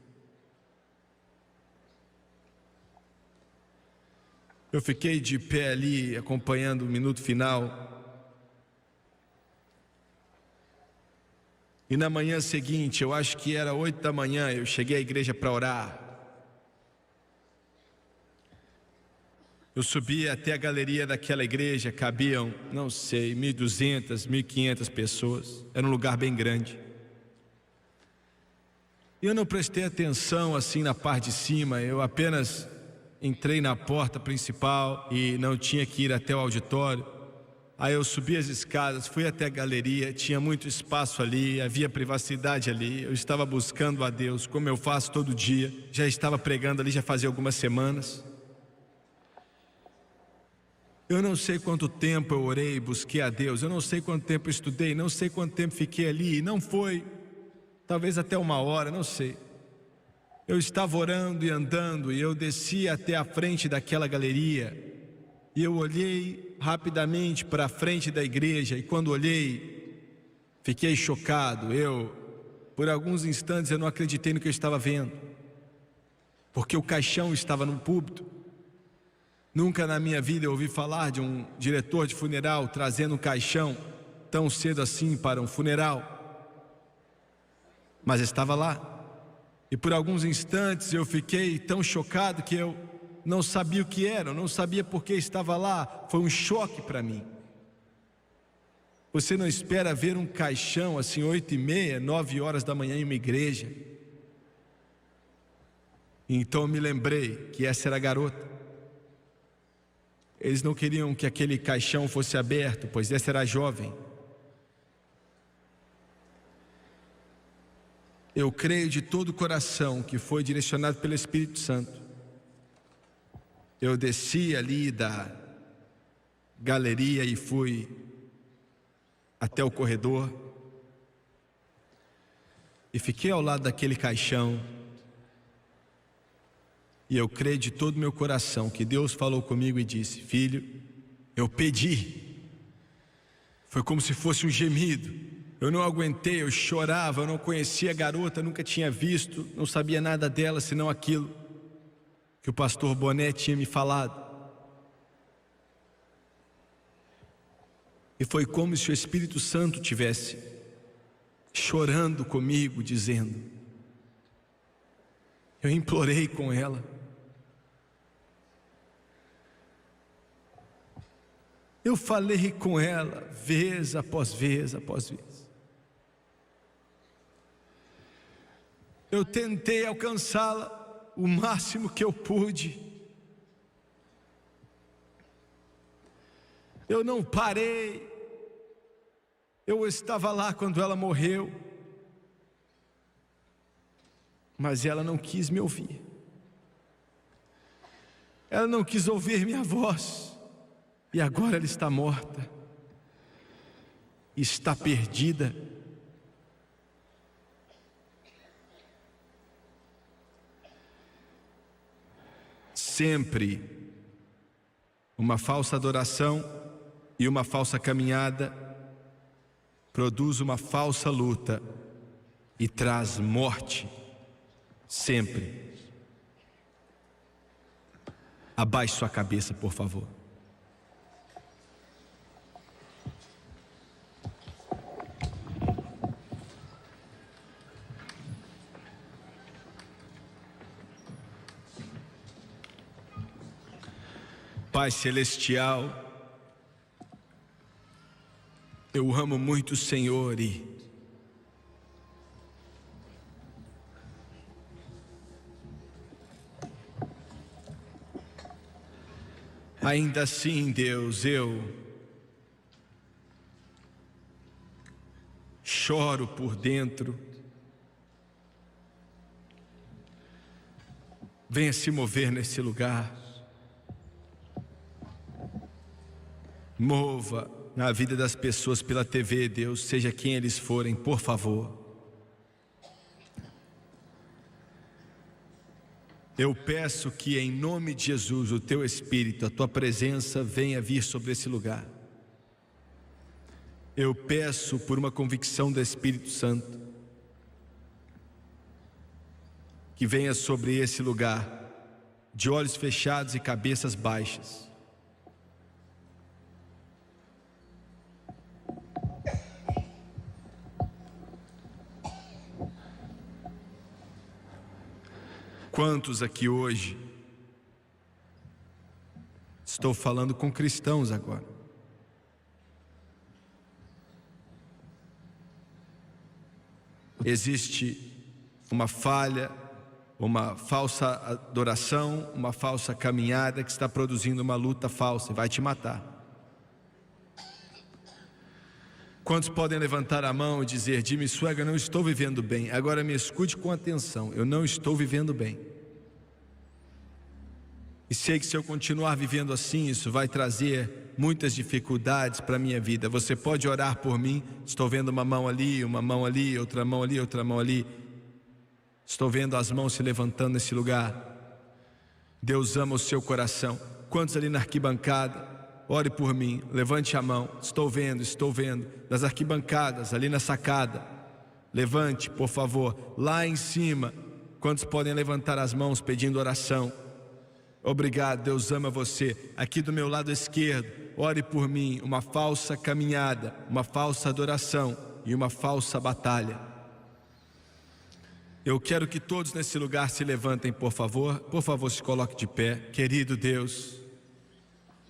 Eu fiquei de pé ali, acompanhando o minuto final. E na manhã seguinte, eu acho que era 8 da manhã, eu cheguei à igreja para orar. Eu subi até a galeria daquela igreja, cabiam, não sei, 1.200, 1.500 pessoas. Era um lugar bem grande. E eu não prestei atenção assim na parte de cima, eu apenas entrei na porta principal e não tinha que ir até o auditório. Aí eu subi as escadas, fui até a galeria, tinha muito espaço ali, havia privacidade ali. Eu estava buscando a Deus, como eu faço todo dia. Já estava pregando ali, já fazia algumas semanas. Eu não sei quanto tempo eu orei e busquei a Deus. Eu não sei quanto tempo eu estudei, não sei quanto tempo fiquei ali. Não foi, talvez até 1 hora, não sei. Eu estava orando e andando e eu desci até a frente daquela galeria. E eu olhei rapidamente para a frente da igreja, e quando olhei, fiquei chocado. Por alguns instantes, eu não acreditei no que eu estava vendo, porque o caixão estava no púlpito. Nunca na minha vida eu ouvi falar de um diretor de funeral trazendo um caixão tão cedo assim para um funeral, mas estava lá. E por alguns instantes eu fiquei tão chocado que eu não sabia o que era, eu não sabia por que estava lá. Foi um choque para mim. Você não espera ver um caixão assim 8h30, 9 horas da manhã em uma igreja. Então eu me lembrei que essa era a garota. Eles não queriam que aquele caixão fosse aberto, pois essa era a jovem. Eu creio de todo o coração que foi direcionado pelo Espírito Santo. Eu desci ali da galeria e fui até o corredor e fiquei ao lado daquele caixão. E eu creio de todo o meu coração que Deus falou comigo e disse: filho, eu pedi. Foi como se fosse um gemido. Eu não aguentei, eu chorava, eu não conhecia a garota, nunca tinha visto, não sabia nada dela senão aquilo que o pastor Boné tinha me falado. E foi como se o Espírito Santo tivesse chorando comigo, dizendo. Eu implorei com ela. Eu falei com ela vez após vez após vez. Eu tentei alcançá-la o máximo que eu pude. Eu não parei. Eu estava lá quando ela morreu, mas ela não quis me ouvir. Ela não quis ouvir minha voz. E agora ela está morta. Está perdida. Sempre uma falsa adoração e uma falsa caminhada produz uma falsa luta e traz morte. Sempre. Abaixe sua cabeça, por favor. Pai Celestial, eu amo muito o Senhor e ainda assim, Deus, eu choro por dentro. Venha se mover nesse lugar. Mova na vida das pessoas pela TV, Deus, seja quem eles forem, por favor. Eu peço que em nome de Jesus, o Teu Espírito, a Tua presença venha vir sobre esse lugar. Eu peço por uma convicção do Espírito Santo, que venha sobre esse lugar, de olhos fechados e cabeças baixas. Quantos aqui hoje, estou falando com cristãos agora, existe uma falha, uma falsa adoração, uma falsa caminhada que está produzindo uma luta falsa e vai te matar. Quantos podem levantar a mão e dizer: Jimmy Swaggart, eu não estou vivendo bem? Agora me escute com atenção, eu não estou vivendo bem. E sei que se eu continuar vivendo assim, isso vai trazer muitas dificuldades para a minha vida. Você pode orar por mim? Estou vendo uma mão ali, outra mão ali, outra mão ali. Estou vendo as mãos se levantando nesse lugar. Deus ama o seu coração. Quantos ali na arquibancada? Ore por mim, levante a mão. Estou vendo, das arquibancadas, ali na sacada. Levante, por favor, lá em cima. Quantos podem levantar as mãos pedindo oração? Obrigado, Deus ama você. Aqui do meu lado esquerdo, ore por mim. Uma falsa caminhada, uma falsa adoração e uma falsa batalha. Eu quero que todos nesse lugar se levantem, por favor. Por favor, se coloque de pé. Querido Deus,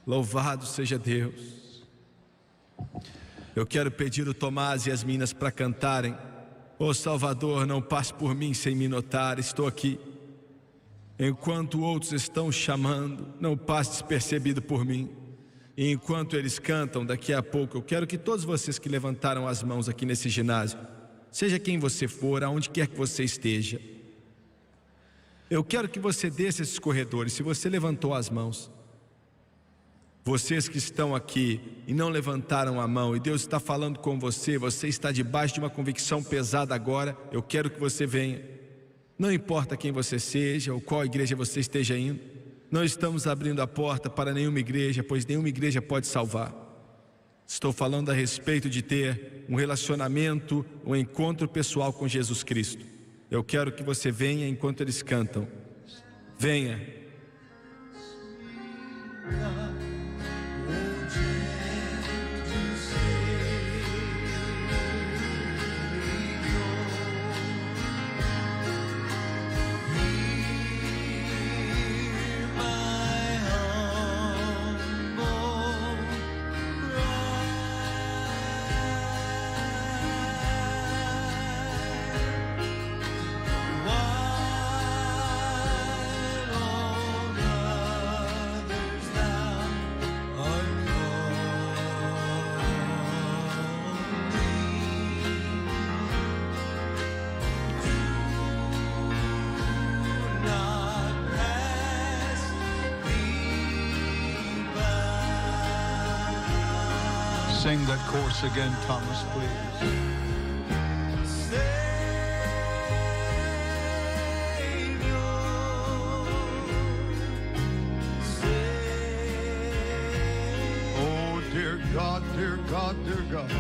louvado seja Deus. Eu quero pedir o Tomás e as meninas para cantarem. Ô Salvador, não passe por mim sem me notar, estou aqui. Enquanto outros estão chamando, não passe despercebido por mim. E enquanto eles cantam, daqui a pouco, eu quero que todos vocês que levantaram as mãos aqui nesse ginásio, seja quem você for, aonde quer que você esteja, eu quero que você desça esses corredores. Se você levantou as mãos, vocês que estão aqui e não levantaram a mão, e Deus está falando com você, você está debaixo de uma convicção pesada agora, eu quero que você venha. Não importa quem você seja ou qual igreja você esteja indo, não estamos abrindo a porta para nenhuma igreja, pois nenhuma igreja pode salvar. Estou falando a respeito de ter um relacionamento, um encontro pessoal com Jesus Cristo. Eu quero que você venha enquanto eles cantam. Venha. Sing that chorus again, Thomas, please. Oh, dear God, dear God, dear God.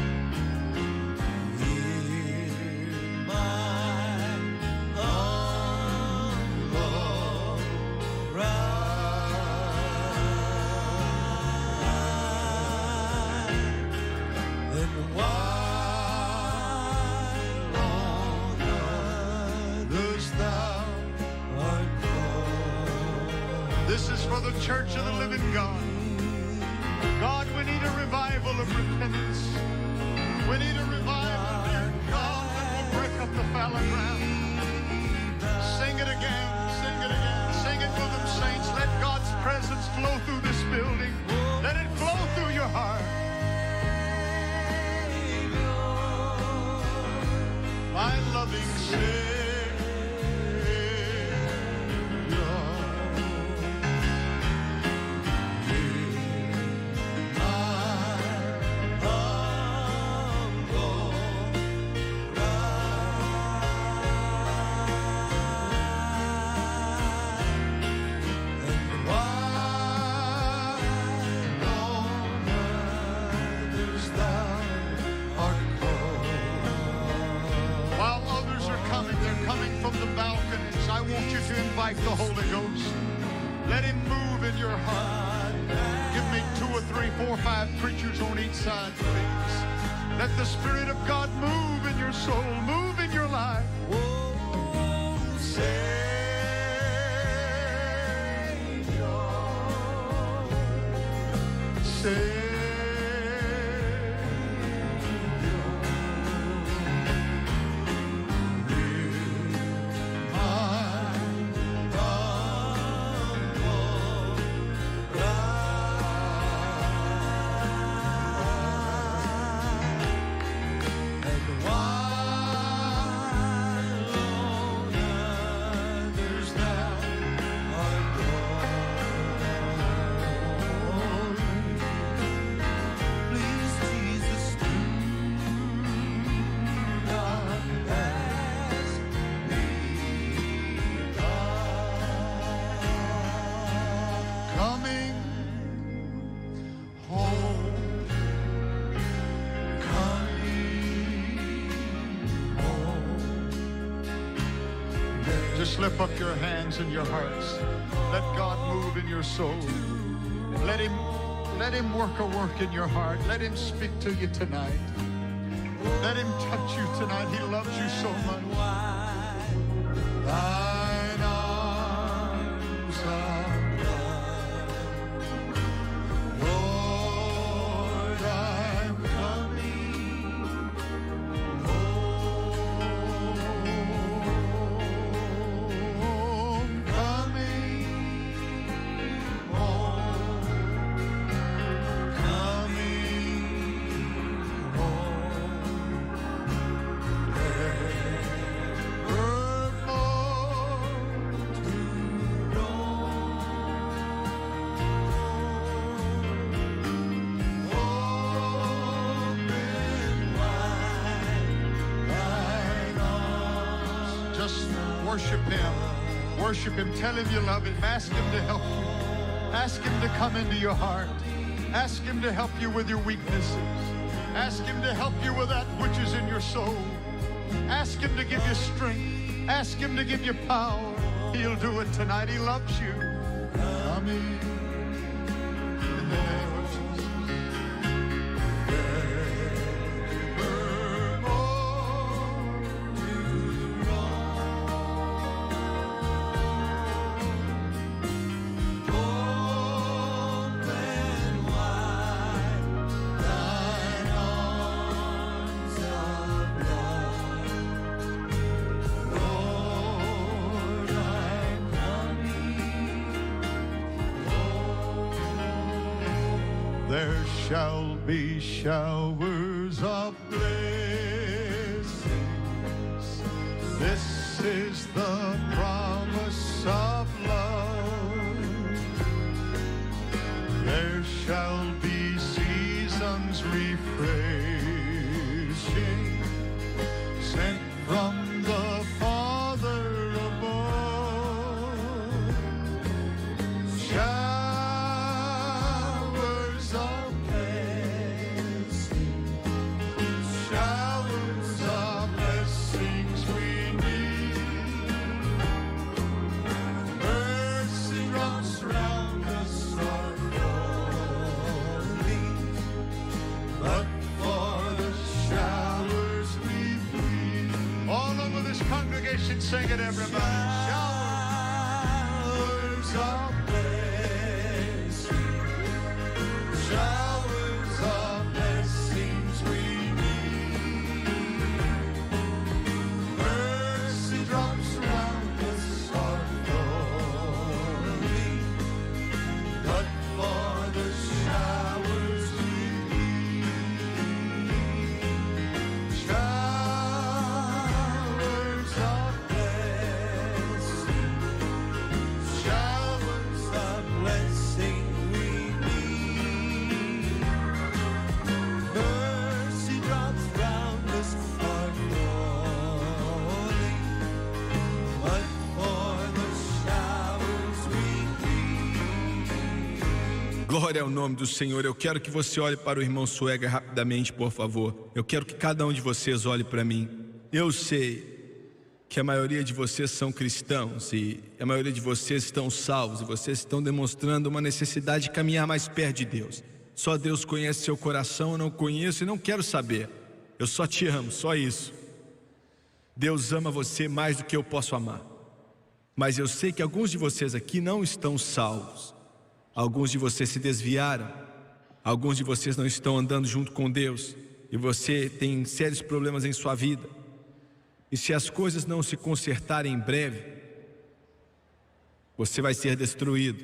This is for the church of the living God. God, we need a revival of repentance. We need a revival, dear God, that will break up the fallow ground. Sing it again, sing it again. Sing it for them, saints. Let God's presence flow through this building. Let it flow through your heart. My loving Savior. Invite the Holy Ghost. Let him move in your heart. Give me 2 or 3, 4, 5 preachers on each side, please. Let the Spirit of God move in your soul, move in your life. Oh, Savior. Just lift up your hands and your hearts. Let God move in your soul. Let him work a work in your heart. Let him speak to you tonight. Let him touch you tonight. He loves you so much. Thine arms are Lord, I'm coming home, coming home, worship him. Worship him. Tell him you love him. Ask him to help you. Ask him to come into your heart. Ask him to help you with your weaknesses. Ask him to help you with that which is in your soul. Ask him to give you strength. Ask him to give you power. He'll do it tonight. He loves you. Coming in the name of Jesus. There shall be showers of blessings. This is the promise of love. There shall be seasons refreshing, sent from the Father above. Showers of blessing, showers of blessings we need. Mercy runs round us are falling, but for the showers we plead. All over this congregation, sing it, everybody. Showers of blessing, showers of blessings we need. Mercy drops round us are falling, but for the showers we need. Showers of blessing, showers of blessing we need. Mercy drops round us are falling, but for the showers we need. Glória ao nome do Senhor. Eu quero que você olhe para o irmão Suega rapidamente, por favor. Eu quero que cada um de vocês olhe para mim. Eu sei que a maioria de vocês são cristãos e a maioria de vocês estão salvos e vocês estão demonstrando uma necessidade de caminhar mais perto de Deus. Só Deus conhece seu coração, eu não conheço e não quero saber. Eu só te amo, só isso. Deus ama você mais do que eu posso amar. Mas eu sei que alguns de vocês aqui não estão salvos. Alguns de vocês se desviaram. Alguns de vocês não estão andando junto com Deus. E você tem sérios problemas em sua vida. E se as coisas não se consertarem em breve, você vai ser destruído.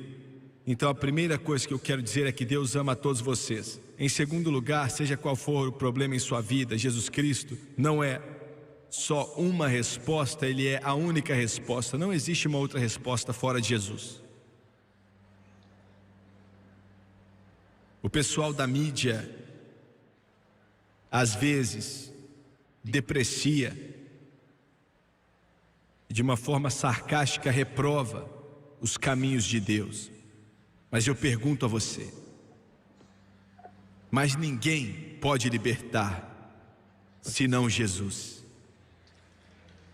Então a primeira coisa que eu quero dizer é que Deus ama a todos vocês. Em segundo lugar, seja qual for o problema em sua vida, Jesus Cristo não é só uma resposta, Ele é a única resposta. Não existe uma outra resposta fora de Jesus. O pessoal da mídia, às vezes, deprecia, de uma forma sarcástica, reprova os caminhos de Deus. Mas eu pergunto a você, mas ninguém pode libertar senão Jesus.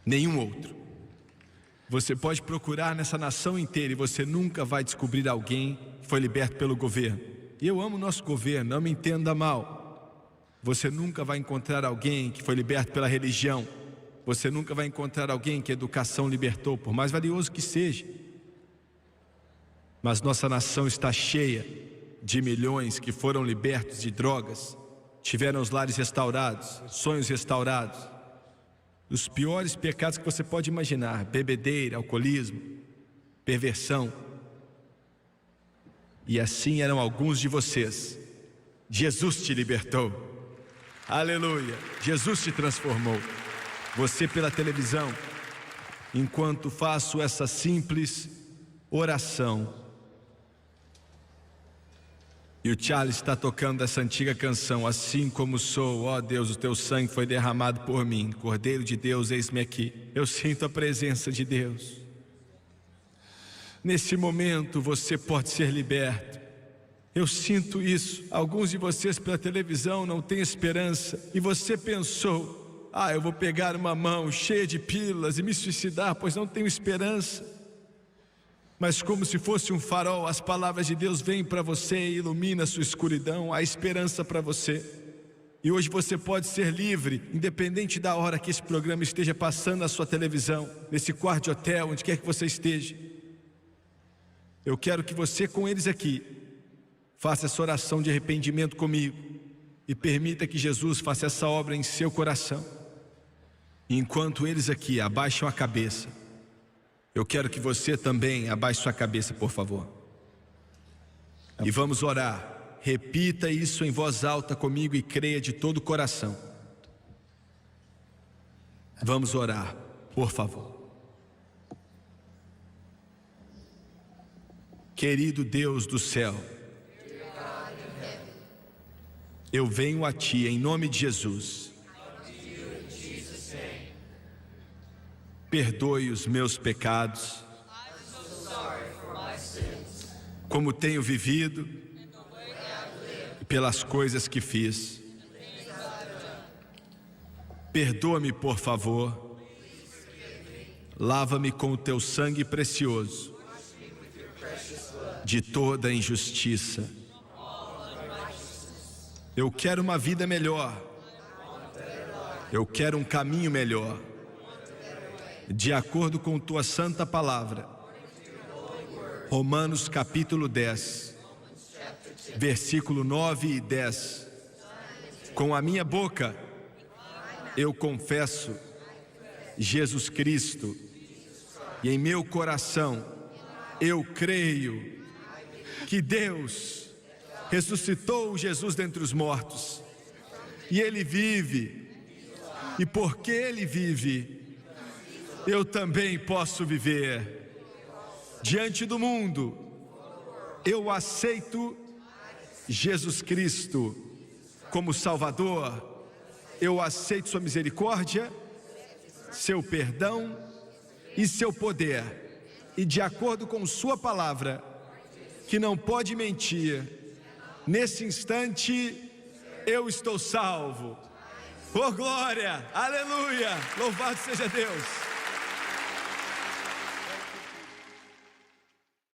Nenhum outro. Você pode procurar nessa nação inteira e você nunca vai descobrir alguém que foi liberto pelo governo. E eu amo o nosso governo, não me entenda mal. Você nunca vai encontrar alguém que foi liberto pela religião. Você nunca vai encontrar alguém que a educação libertou, por mais valioso que seja. Mas nossa nação está cheia de milhões que foram libertos de drogas, tiveram os lares restaurados, sonhos restaurados. Os piores pecados que você pode imaginar: bebedeira, alcoolismo, perversão. E assim eram alguns de vocês. Jesus te libertou. Aleluia. Jesus te transformou. Você pela televisão, enquanto faço essa simples oração, e o Charles está tocando essa antiga canção: assim como sou, ó Deus, o teu sangue foi derramado por mim, Cordeiro de Deus, eis-me aqui. Eu sinto a presença de Deus. Nesse momento você pode ser liberto. Eu sinto isso. Alguns de vocês pela televisão não têm esperança, e você pensou: eu vou pegar uma mão cheia de pílulas e me suicidar, pois não tenho esperança. Mas como se fosse um farol, as palavras de Deus vêm para você e ilumina a sua escuridão, há esperança para você. E hoje você pode ser livre, independente da hora que esse programa esteja passando na sua televisão, nesse quarto de hotel, onde quer que você esteja. Eu quero que você, com eles aqui, faça essa oração de arrependimento comigo e permita que Jesus faça essa obra em seu coração. E enquanto eles aqui abaixam a cabeça, eu quero que você também abaixe sua cabeça, por favor. E vamos orar. Repita isso em voz alta comigo e creia de todo o coração. Vamos orar, por favor. Querido Deus do céu, eu venho a Ti em nome de Jesus. Perdoe os meus pecados, como tenho vivido e pelas coisas que fiz. Perdoa-me, por favor. Lava-me com o teu sangue precioso de toda injustiça. Eu quero uma vida melhor. Eu quero um caminho melhor, de acordo com tua santa palavra. Romanos capítulo 10, versículo 9 e 10. Com a minha boca eu confesso Jesus Cristo, e em meu coração eu creio que Deus ressuscitou Jesus dentre os mortos, e Ele vive, e porque Ele vive, eu também posso viver. Diante do mundo, eu aceito Jesus Cristo como Salvador. Eu aceito sua misericórdia, seu perdão e seu poder. E de acordo com sua palavra, que não pode mentir, nesse instante eu estou salvo. Oh glória, aleluia, louvado seja Deus.